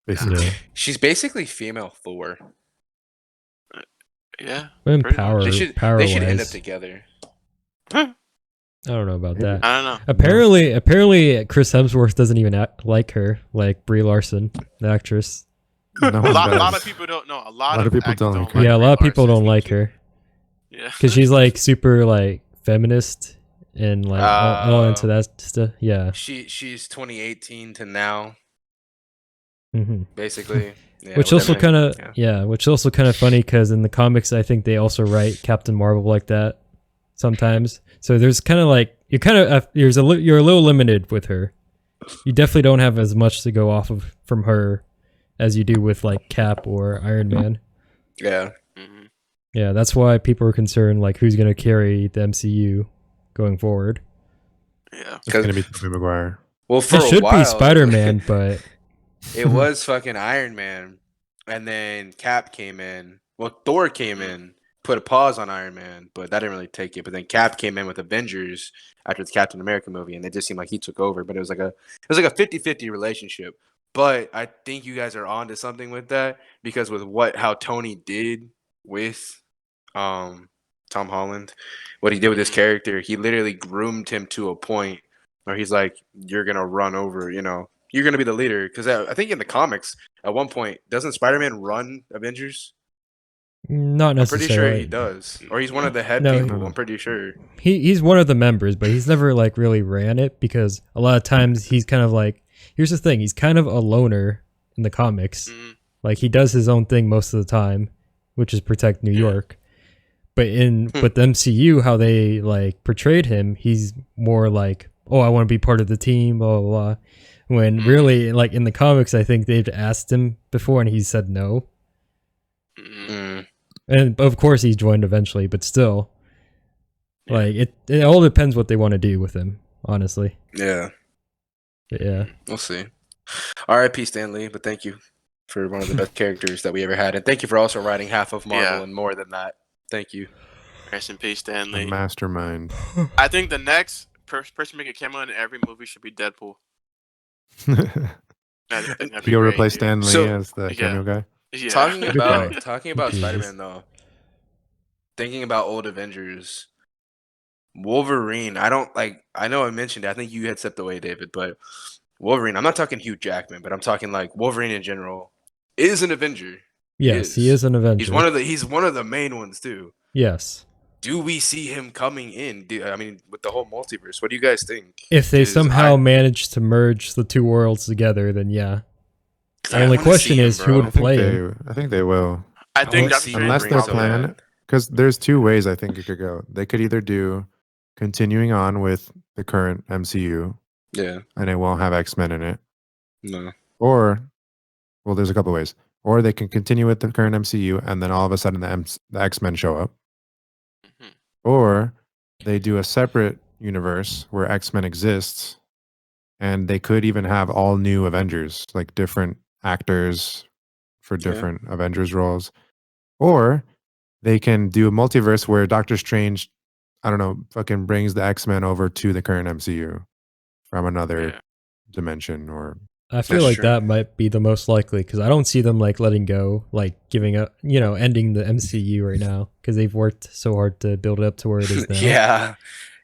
Basically, Yeah. She's basically female Thor. Yeah. And Pretty power, much. They should power they should end up wise, together. I don't know about Maybe. that. I don't know. Apparently, Chris Hemsworth doesn't even like her, like Brie Larson, the actress. No A one lot does. of people don't know. A lot of of people actors don't like like Yeah, a Brie lot of people Larson. don't like her Yeah. because she's like super like feminist and like all into that stuff. Yeah. She's 2018 to now, hmm basically. Yeah, which with also everything. kind of which also kind of funny because in the comics I think they also write Captain Marvel like that sometimes. So there's kind of like you're a little limited with her. You definitely don't have as much to go off of from her as you do with like Cap or Iron Man. Yeah. Mhm. Yeah, that's why people are concerned like who's gonna carry the MCU going forward. Yeah. It's gonna be Tobey Maguire. Well, for It a should while, be Spider-Man, but It was fucking Iron Man, and then Cap came in. Well, Thor came in, put a pause on Iron Man, but that didn't really take it. But then Cap came in with Avengers after the Captain America movie, and it just seemed like he took over. But it was like a 50-50 relationship. But I think you guys are onto something with that because with how Tony did with Tom Holland, what he did with his character, he literally groomed him to a point where he's like, "You're gonna run over, you're gonna be the leader." Because I think in the comics, at one point, doesn't Spider-Man run Avengers? Not I'm pretty necessarily. sure he does, or he's one of the head No, people. I'm pretty sure. He's one of the members, but he's never like really ran it because a lot of times he's kind of like. Here's the thing: he's kind of a loner in the comics. Like he does his own thing most of the time, which is protect New York. But with the MCU, how they like portrayed him, he's more like, oh, I want to be part of the team, blah blah blah. When really, like in the comics, I think they've asked him before and he said no. And of course, he joined eventually, but still, like it all depends what they want to do with him, honestly. Yeah. But yeah, We'll see. R.I.P. Stan Lee, but thank you for one of the best characters that we ever had, and thank you for also writing half of Marvel and more than that. Thank you. Rest in peace, Stan Lee. A mastermind. I think the next person make a cameo in every movie should be Deadpool. You'll replace Stan Lee So- as the cameo guy. Yeah. Talking about Jesus. Spider-Man though, thinking about old Avengers, Wolverine. I know I mentioned it. I think you had stepped away, David, but Wolverine. I'm not talking Hugh Jackman, but I'm talking like Wolverine in general is an Avenger. yes, he is an Avenger. He's one of the main ones too. Yes. Do we see him coming in? I mean, with the whole multiverse, what do you guys think? If they 'Cause somehow manage to merge the two worlds together, then yeah. 'cause The I only wanna question see him, is bro. who would play him. I think they will. I think wanna Doctor see Strange Unless will their so probably- plan, bad. because there's two ways I think it could go. They could either do continuing on with the current MCU, Yeah. and it won't have X-Men in it, No. or, well, there's a couple ways. Or they can continue with the current MCU, and then all of a sudden the X-Men show up. Mhm. Or they do a separate universe where X-Men exists, and they could even have all new Avengers, like different actors for different Avengers roles. Or they can do a multiverse where Doctor Strange, I don't know, fucking brings the X-Men over to the current MCU from another Yeah. dimension or I feel That's like true. that might be the most likely because I don't see them like letting go, like giving up, ending the MCU right now because they've worked so hard to build it up to where it is now. Yeah.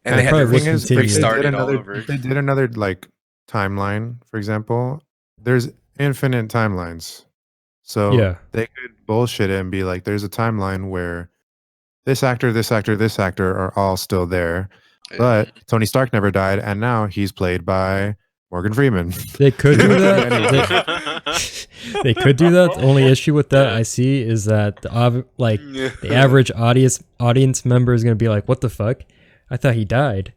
And they had to probably would continue. restart it all over. If they did another like timeline, for example, there's infinite timelines. So Yeah. they could bullshit it and be like, there's a timeline where this actor, this actor, this actor are all still there. But Tony Stark never died, and now he's played by Morgan Freeman. They could do that. They could do that. The only issue with that I see is that the average audience member is going to be like, "What the fuck? I thought he died,"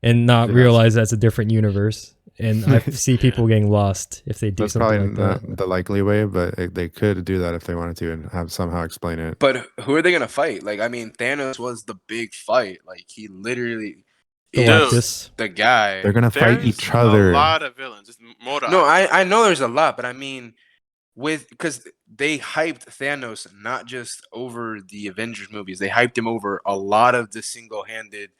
and not Yes. realize that's a different universe. And I see people getting lost if they do That's something probably like that. not the likely way, but they could do that if they wanted to and have somehow explain it. But who are they gonna fight? Like, I mean, Thanos was the big fight. Like, he literally is Galactus. the guy. They're gonna fight There's each other. A lot of villains. It's more to No, I know there's a lot, but I mean, because they hyped Thanos not just over the Avengers movies, they hyped him over a lot of the single-handed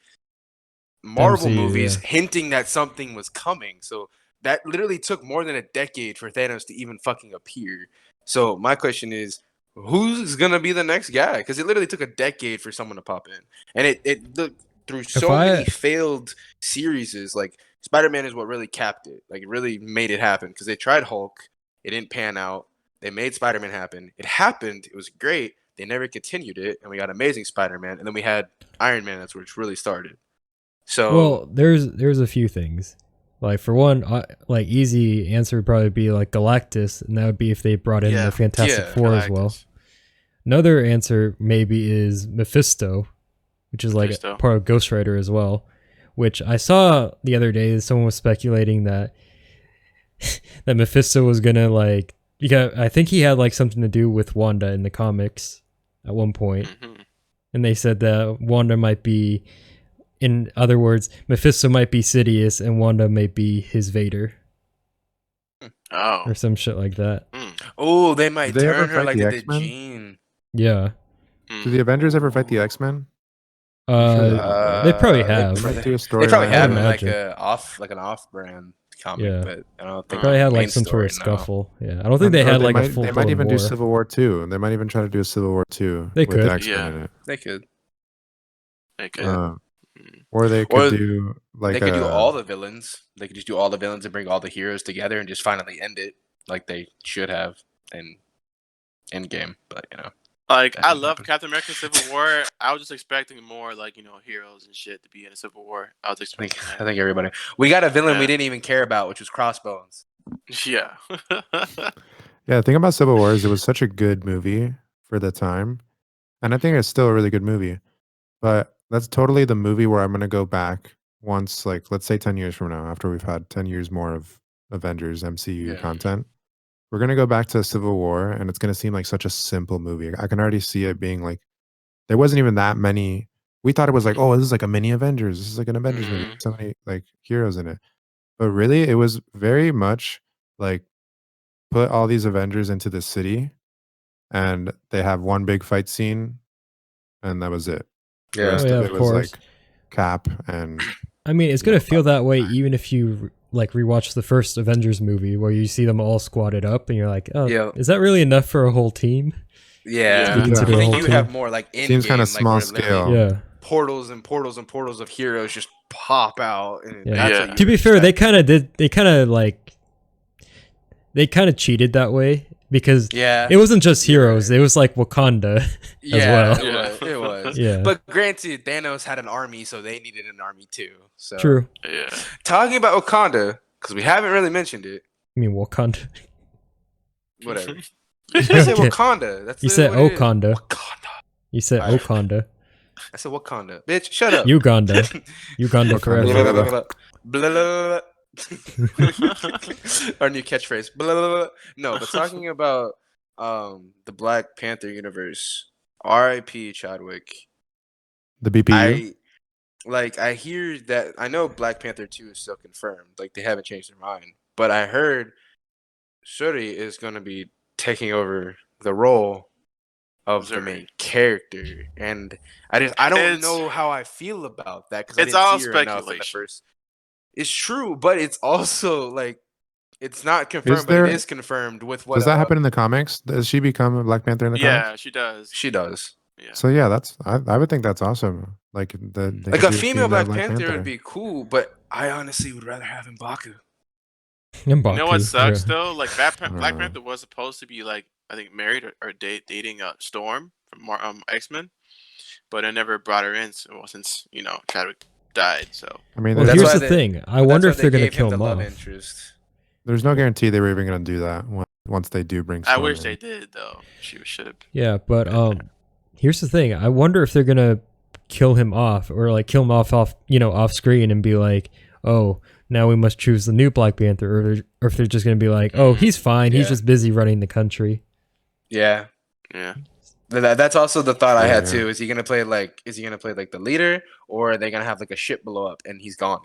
Marvel MCU, movies, yeah. hinting that something was coming. So that literally took more than a decade for Thanos to even fucking appear. So my question is, who's gonna be the next guy? Because it literally took a decade for someone to pop in, and it looked through so many failed series. Like Spider-Man is what really capped it. Like it really made it happen because they tried Hulk, it didn't pan out. They made Spider-Man happen. It happened. It was great. They never continued it, and we got Amazing Spider-Man, and then we had Iron Man. That's where it really started. So Well, there's a few things. Like for one, like easy answer would probably be like Galactus, and that would be if they brought in the Fantastic Four as well. Galactus. Another answer maybe is Mephisto, which is like Mephisto. part of Ghost Rider as well. Which I saw the other day. Someone was speculating that that Mephisto was gonna like. I think he had like something to do with Wanda in the comics at one point, Mhm. and they said that Wanda might be. In other words, Mephisto might be Sidious and Wanda may be his Vader Oh. or some shit like that. Mm. oh, they might Did they ever turn her fight like the they did X-Men? Jean. Yeah. Do the Avengers ever fight the X-Men? Sure they Uh, have, they probably They have. Might do a They probably storyline. have I'd in like imagine. an off-brand comic, Yeah. but I don't think Probably had main like some sort of story, no. scuffle. Yeah, I don't think they had like a full They might even war. do Civil War 2. They might even try to do a Civil War 2 They with could. the X-Men Yeah. in it. They could. They could. Or they could do like they could do all the villains. They could just do all the villains and bring all the heroes together and just finally end it like they should have in Endgame. But Like that I didn't love happen. Captain America Civil War. I was just expecting more like heroes and shit to be in a Civil War. I was I expecting think everybody. We got a villain we Yeah. didn't even care about, which was Crossbones. that. Yeah. Yeah, the thing about Civil War is it was such a good movie for the time. And I think it's still a really good movie. But that's totally the movie where I'm going to go back once, like, let's say 10 years from now, after we've had 10 years more of Avengers MCU Yeah. content. We're going to go back to Civil War, and it's going to seem like such a simple movie. I can already see it being like, there wasn't even that many. We thought it was like, oh, this is like a mini Avengers. This is like an Avengers movie. Mhm. So many like heroes in it. But really, it was very much like put all these Avengers into the city, and they have one big fight scene, and that was it. The Yeah. rest Oh, yeah, of of it was course. like Cap and I mean, it's gonna feel that way even if you like rewatch the first Avengers movie where you see them all squatted up and you're like, oh, Yeah. is that really enough for a whole team? Yeah. To consider I a think whole you team. have more like in Seems kinda game, small like, where literally scale. Yeah. portals and portals and portals of heroes just pop out. And Yeah. that's Yeah. what you To be fair, expect. they kind of cheated that way because Yeah. it wasn't just You're heroes; right. it was like Wakanda. Yeah, well. it was. Yeah. But granted, Thanos had an army, so they needed an army too. So True. Yeah. Talking about Wakanda, because we haven't really mentioned it. I mean, Wakanda. Whatever. I said Okay. Wakanda. That's You literally said what it is. Wakanda. Wakanda. You said Alright. Wakanda. I said Wakanda. Bitch, shut up. Uganda. Uganda Wakanda forever. Blah, blah, forever. blah, blah, blah, blah, blah. Our new catchphrase. Blah, blah, blah. No, but talking about the Black Panther universe. R.I.P. Chadwick. The BPU. I hear that I know Black Panther 2 is still confirmed. Like they haven't changed their mind. But I heard Shuri is gonna be taking over the role of the main character. And I don't It's- know how I feel about that because I it's didn't all see her enough in the speculation. first. It's true, but it's also like it's not confirmed, there- but it is confirmed with what Does that happen in the comics? Does she become a Black Panther in the comics? Yeah, she does. she does. Yeah. So yeah, I would think that's awesome. Like they Like could a do female Black Panther would be cool, but I honestly would rather have M'Baku. You know what sucks yeah. though? Like Black know. Panther was supposed to be like I think married or dating Storm from X-Men, but I never brought her in since Chadwick died. So I mean, Well, That's here's why the they- thing. I But wonder that's if why they're they gonna gave kill him him the love off. interest. there's no guarantee they were even going to do that once they do bring. I Storm wish in. they did though. She should have. Yeah, but here's the thing. I wonder if they're gonna kill him off or like kill him off off screen and be like, oh, now we must choose the new Black Panther, or if they're just gonna be like, oh, he's fine. He's Yeah. just busy running the country. Yeah. Yeah. That's also the thought I had Yeah. too. Is he gonna play like the leader, or are they gonna have like a ship blow up and he's gone?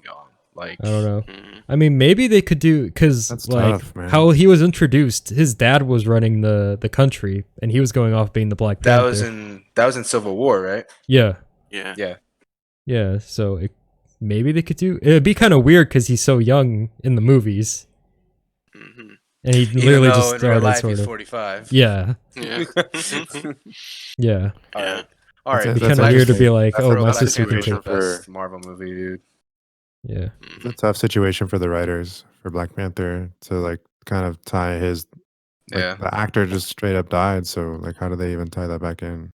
Like I don't know. Mhm. I mean, maybe they could do because That's like tough, man. how he was introduced, his dad was running the country, and he was going off being the Black that Panther. was in Civil War, right? Yeah, Yeah. Yeah. yeah. So maybe they could do. It'd be kind of weird because he's so young in the movies, hmm and he Even literally though just in real started life sort he's of. 45. Yeah, Yeah. yeah. All Yeah. right. All right. It'd be That's kind of weird to actually- be like, That's oh, real my Black sister Panther can is the take. for- best Marvel movie, dude. Yeah, It's a tough situation for the writers for Black Panther to like kind of tie his. Like, Yeah. the actor just straight up died. So like, how do they even tie that back in?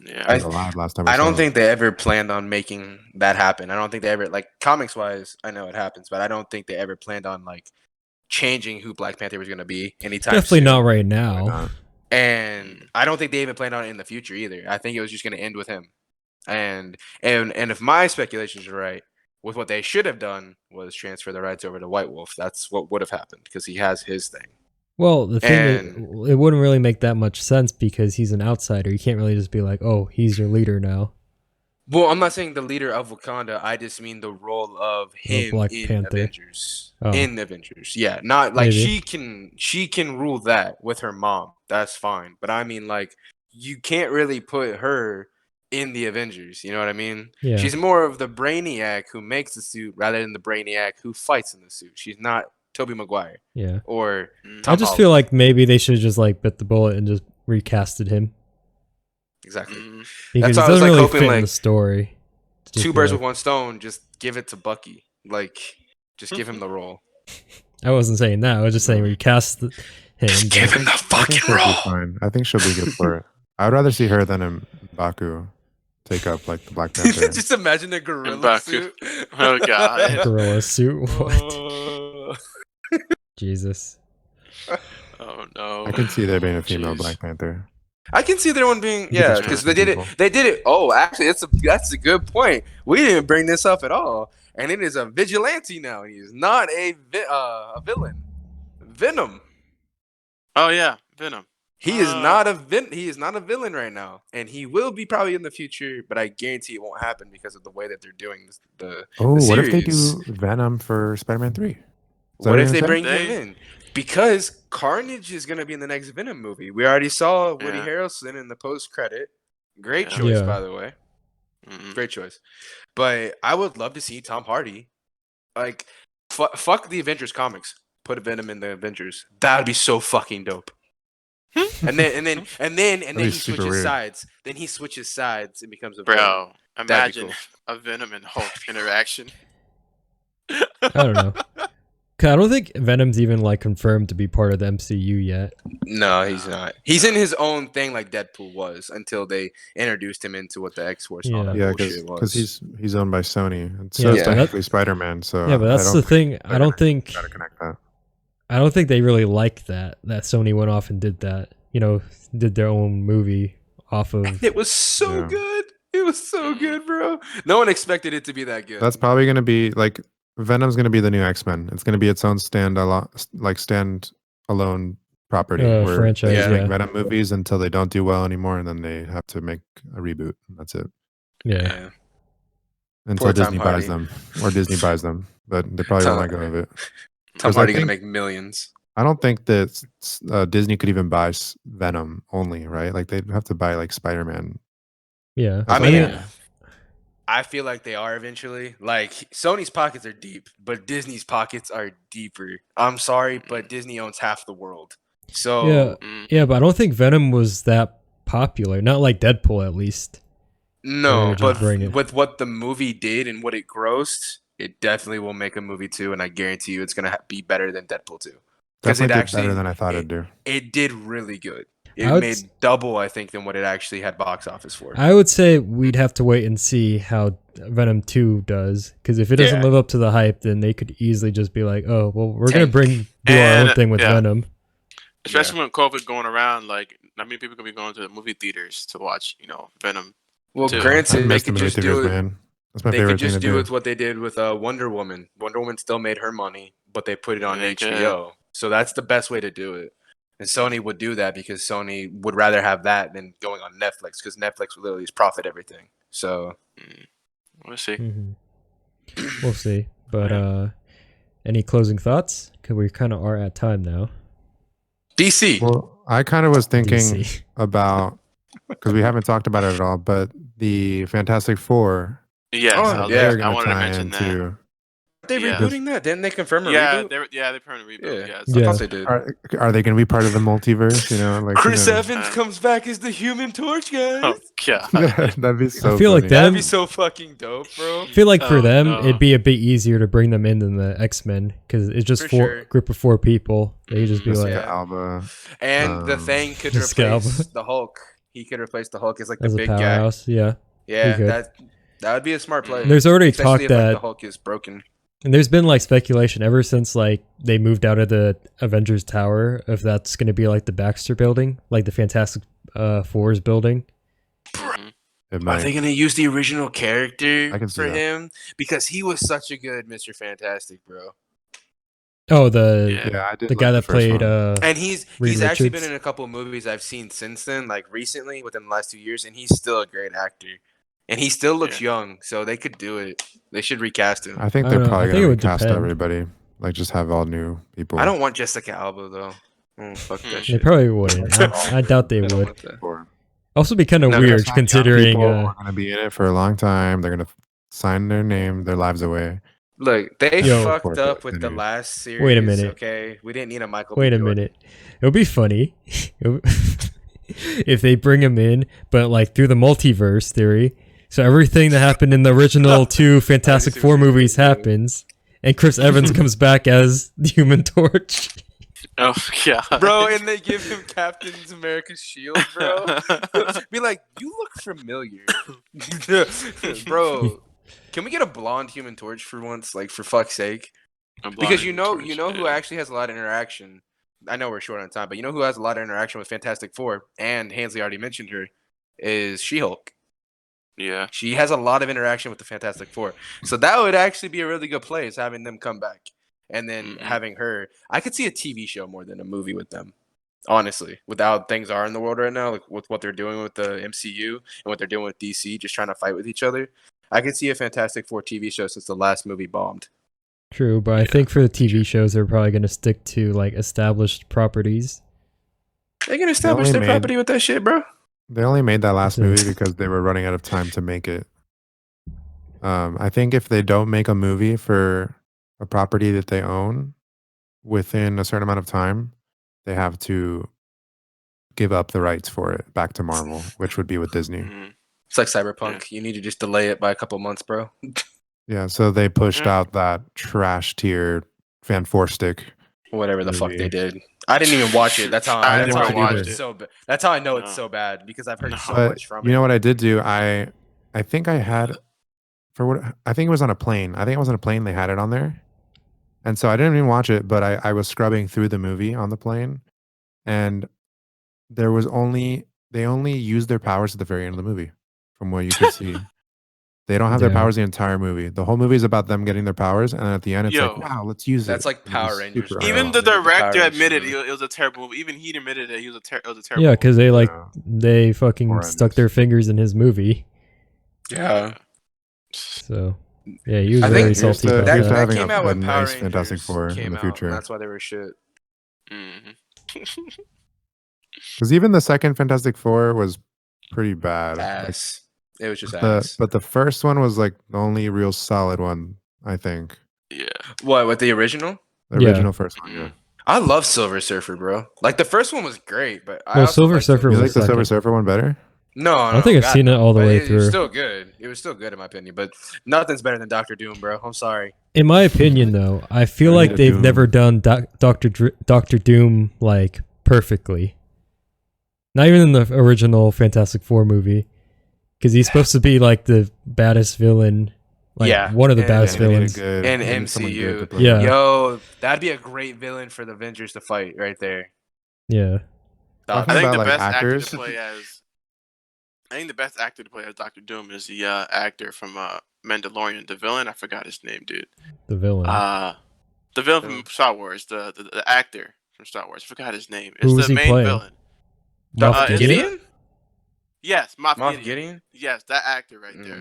Yeah. He was alive last time. I saw don't him. think they ever planned on making that happen. I don't think they ever like comics wise. I know it happens, but I don't think they ever planned on like changing who Black Panther was going to be anytime. definitely soon. not right Why now. not? And I don't think they even planned on it in the future either. I think it was just going to end with him. And if my speculations are right, with what they should have done was transfer the rights over to White Wolf. That's what would have happened because he has his thing. Well, the thing is, And- it wouldn't really make that much sense because he's an outsider. You can't really just be like, oh, he's your leader now. Well, I'm not saying the leader of Wakanda. I just mean the role of him Black in Panther. Avengers. Oh. In Avengers, yeah, not like Maybe. she can rule that with her mom. That's fine. But I mean, like you can't really put her in the Avengers. You know what I mean? Yeah. She's more of the Brainiac who makes the suit rather than the Brainiac who fights in the suit. She's not Tobey Maguire Yeah. or Mm. Tom I just Holland. feel like maybe they should have just like bit the bullet and just recasted him Exactly. Mm. because why it I was, doesn't like, really hoping, fit in like, the story. To just Two be birds like- with one stone. Just give it to Bucky. Like, just give him the role. I wasn't saying that. I was just saying recast him. Just give him the I think fucking she'll be role. fine. I think she'll be good for it. I would rather see her than Baku take up like the Black Panther. Just imagine a gorilla M'Baku. suit. Oh, God. Gorilla suit. What? Oh. Jesus. Oh no. I can see there being a female Jeez. Black Panther. I can see their one being You can because trust they did people. it. They did it. Oh, actually, that's a good point. We didn't bring this up at all. And it is a vigilante now. He is not a villain. Venom. Oh yeah, Venom. He is not a He is not a villain right now, and he will be probably in the future. But I guarantee it won't happen because of the way that they're doing this, the What if they series. do Venom for Spider-Man 3? What if they you're bring gonna say? him in? Because Carnage is going to be in the next Venom movie. We already saw Woody Yeah. Harrelson in the post-credit. Great Yeah. choice, Yeah. by the way. Mm-mm. Great choice. But I would love to see Tom Hardy. Like, fuck the Avengers comics. Put Venom in the Avengers. That would be so fucking dope. and then be he super switches weird. sides. Then he switches sides and becomes a Bro, villain. That'd be imagine cool. a Venom and Hulk interaction. I don't know. 'Cause I don't think Venom's even like confirmed to be part of the MCU yet. No, he's not. He's in his own thing like Deadpool was until they introduced him into what the X-Force and all Yeah. that Yeah, bullshit was. because he's owned by Sony, and Yeah, so so technically Spider-Man. So Yeah, but that's the thing. I don't think Gotta connect that. I don't think they really like that Sony went off and did that. You know, did their own movie off of. It was so Yeah. good. It was so good, bro. No one expected it to be that good. That's probably gonna be like Venom's gonna be the new X-Men. It's gonna be its own stand-alone property where franchise, they just yeah. make Venom movies until they don't do well anymore, and then they have to make a reboot. That's it. Yeah. Until Poor Tom Disney buys Hardy. them, or Disney buys them, but they probably Tom- won't let go of it. Tom 'Cause I Hardy gonna think- make millions. I don't think that Disney could even buy Venom only, right? Like they'd have to buy like Spider-Man. Yeah. I I mean, mean- I feel like they are eventually. Like Sony's pockets are deep, but Disney's pockets are deeper. I'm sorry, but Disney owns half the world. So Yeah. Mm. Yeah, but I don't think Venom was that popular. Not like Deadpool, at least. no, just but bring it. with what the movie did and what it grossed, it definitely will make a movie 2, and I guarantee you it's gonna be better than Deadpool 2. Because Definitely it did actually better than I thought it'd do. it did really good. It I would made s- double, I think, than what it actually had box office for. I would say we'd have to wait and see how Venom 2 does. Because if it doesn't Yeah. live up to the hype, then they could easily just be like, oh, well, we're going to Tank. do our own And, thing with yeah. Venom. Especially when COVID going around, like not many people gonna be going to the movie theaters to watch, Venom. Well, too. I granted, they miss the could movie just theaters, do it. man. That's my They favorite could thing just to do do. with what they did with Wonder Woman. Wonder Woman still made her money, but they put it on They could. HBO. So that's the best way to do it. And Sony would do that because Sony would rather have that than going on Netflix because Netflix would literally just profit everything. So We'll see. Mhm. We'll see. But any closing thoughts? Because we kind of are at time now. DC. Well, I kind of was thinking DC. about, because we haven't talked about it at all, but the Fantastic Four. Yes, Oh, I, yeah. was- I wanted to mention that. Are they yeah. rebooting that? Didn't they confirm a Yeah, reboot? they're permanent reboot. Yeah. Yes. I Yeah. thought they did. Are they going to be part of the multiverse? Like Chris you know, Evans comes back as the Human Torch, guys. Oh god. that'd be so. I feel like funny. that- That'd be so fucking dope, bro. I feel like for Oh, them, no. it'd be a bit easier to bring them in than the X-Men. Because it's just For four sure. group of 4 people. They could just be Jessica like, Yeah. Alba. And the Um, Thing could Jessica replace Alba. the Hulk. He could replace the Hulk as like the as a big guy. powerhouse. Yeah. Yeah, He could. that would be a smart play. And there's already Especially talk if like, that the Hulk is broken. And there's been like speculation ever since like they moved out of the Avengers Tower if that's going to be like the Baxter building, like the Fantastic Four's building. Mhm. It Are might. they gonna use the original character I can see for that. him? Because he was such a good Mr. Fantastic, bro. Oh, the Yeah. Yeah, I did. the like guy that first played one. And he's Reed actually Richards. been in a couple movies I've seen since then, like recently within the last 2 years, and he's still a great actor. And he still looks young, so they could do it. They should recast him. I think I they're don't know. probably I think it going to would recast depend. everybody. Like just have all new people. I don't want Jessica Alba though. Fuck that They They shit. probably wouldn't. I doubt they I don't would. want that. For- Also, be kind of No, weird Some young considering. people are going to be in it for a long time. They're going to sign their name, their lives away. Look, they Yo. fucked up with the Anyway. last series. Wait a minute. Okay, we didn't need a Michael. Wait B. a Jordan. minute. It would be funny if they bring him in, but like through the multiverse theory. So everything that happened in the original two Fantastic Four movies happens, and Chris Evans comes back as the Human Torch. Oh god, Bro, and they give him Captain America's shield, bro. Be like, you look familiar, bro. Can we get a blonde Human Torch for once, like for fuck's sake? Because you know who actually has a lot of interaction. I know we're short on time, but you know who has a lot of interaction with Fantastic Four, and Hansley already mentioned her, is She-Hulk. Yeah, She has a lot of interaction with the Fantastic Four, so that would actually be a really good play, is having them come back and then having her. I could see a TV show more than a movie with them, honestly. With how things are in the world right now, like with what they're doing with the MCU and what they're doing with DC, just trying to fight with each other. I could see a Fantastic Four TV show since the last movie bombed. True, but I think for the TV shows, they're probably going to stick to like established properties. They can establish their property with that shit, bro. They only made that last movie because they were running out of time to make it. I think if they don't make a movie for a property that they own within a certain amount of time, they have to give up the rights for it back to Marvel, which would be with Disney. It's like Cyberpunk. You need to just delay it by a couple months, bro. Yeah, so they pushed out that trash tier Fan Four Stick. Whatever the fuck they did. I didn't even watch it. That's how I know it's so bad. That's how I know it's so bad, because I've heard so much from it. You know what I did do? I think I had I think it was on a plane. I think it was on a plane. They had it on there, and so I didn't even watch it. But I was scrubbing through the movie on the plane, and there was they only used their powers at the very end of the movie, from what you could see. They don't have their powers the entire movie. The whole movie is about them getting their powers, and at the end, it's like, wow, let's use it. That's like Power Rangers. Even the director admitted it was a terrible movie. Even he admitted that it was a terrible. Yeah, because they fucking stuck their fingers in his movie. Yeah. So yeah, he was very salty about that. That came out when Power Rangers Fantastic Four in the future. That's why they were shit. Because even the second Fantastic Four was pretty bad. Ass. It was just ass. But the first one was like the only real solid one, I think. Yeah. What, with the original? The original first one, yeah. I love Silver Surfer, bro. Like the first one was great, but Silver Surfer was you like the Silver Surfer one better? No, I don't think I've seen it all the way through. It was still good. It was still good in my opinion, but nothing's better than Doctor Doom, bro. I'm sorry. In my opinion, though, I feel like they've never done Doctor Doom like perfectly. Not even in the original Fantastic Four movie, because he's supposed to be like the baddest villain. Like one of the baddest villains in MCU. Yeah. Yo, that'd be a great villain for the Avengers to fight right there. Yeah. I think the best actor to play as Doctor Doom is the actor from Mandalorian, the villain. I forgot his name, dude. The villain. The villain from Star Wars. The actor from Star Wars. I forgot his name. Who It's the main villain. Moff Gideon? Yes, Moff Gideon. Yes, that actor right there.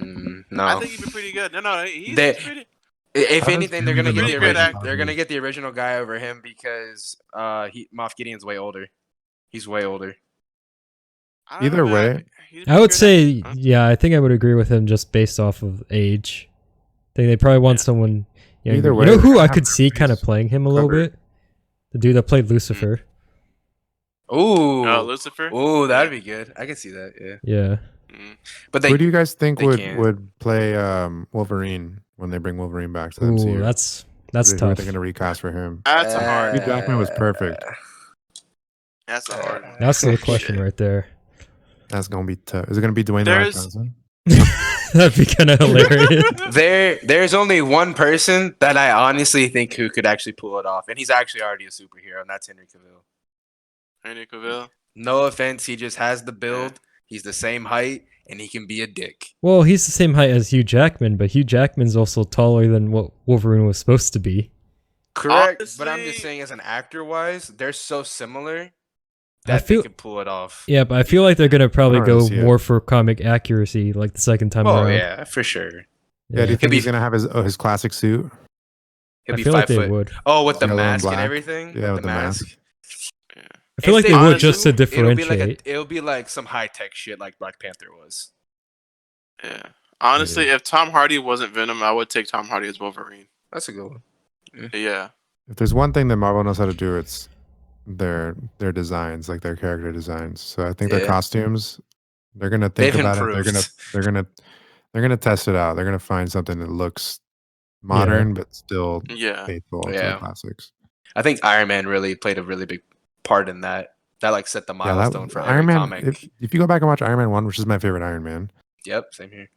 No, I think he'd be pretty good. No, he's pretty. If anything, they're gonna get the original. They're gonna get the original guy over him because Moff Gideon's way older. He's way older. Either way, I would say, I think I would agree with him just based off of age. I think they probably want someone. Either way, you know who I could see kind of playing him a little bit? The dude that played Lucifer. Ooh, Lucifer. Ooh, that'd be good. I could see that. Yeah. Yeah. But who do you guys think would play Wolverine when they bring Wolverine back to the MCU? That's tough. Who are they going to recast for him? That's a hard. Hugh Jackman was perfect. That's a hard. That's the question right there. That's gonna be tough. Is it gonna be Dwayne The Rock Johnson? That'd be kind of hilarious. There's only one person that I honestly think who could actually pull it off, and he's actually already a superhero, and that's Henry Cavill. Henry Cavill. No offense, he just has the build. He's the same height, and he can be a dick. Well, he's the same height as Hugh Jackman, but Hugh Jackman's also taller than what Wolverine was supposed to be. Correct, honestly, but I'm just saying, as an actor-wise, they're so similar that they could pull it off. Yeah, but I feel like they're gonna probably go more for comic accuracy, like the second time around. Oh yeah, for sure. Yeah, do you think he's gonna have his classic suit? He'll be 5 foot. Oh, with the mask and everything. Yeah, with the mask. I feel like they would just to differentiate. It'll be like some high tech shit like Black Panther was. Yeah. Honestly, if Tom Hardy wasn't Venom, I would take Tom Hardy as Wolverine. That's a good one. Yeah. If there's one thing that Marvel knows how to do, it's their designs, like their character designs. So I think their costumes, they're gonna think about it. They're gonna test it out. They're gonna find something that looks modern but still faithful to the classics. I think Iron Man really played a really big part in that. That like set the milestone for Iron Man. comic. If you go back and watch Iron Man 1, which is my favorite Iron Man. Yep, same here.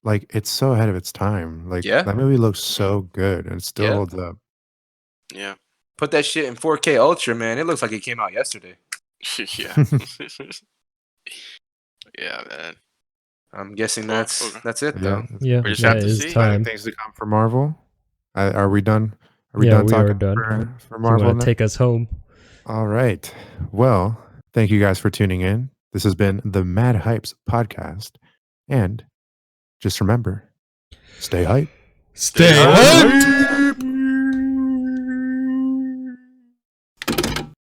Like it's so ahead of its time. Like that movie looks so good and it still holds up. Yeah. Put that shit in 4K Ultra, man. It looks like it came out yesterday. Yeah. Yeah, man. I'm guessing that's it though. Yeah, we just have to see. Time. Things to come for Marvel. Are we done? We done are talking done. for Marvel? Take us home. All right. Well, thank you guys for tuning in. This has been the MadHypeZ podcast. And just remember, stay hype. Stay hype.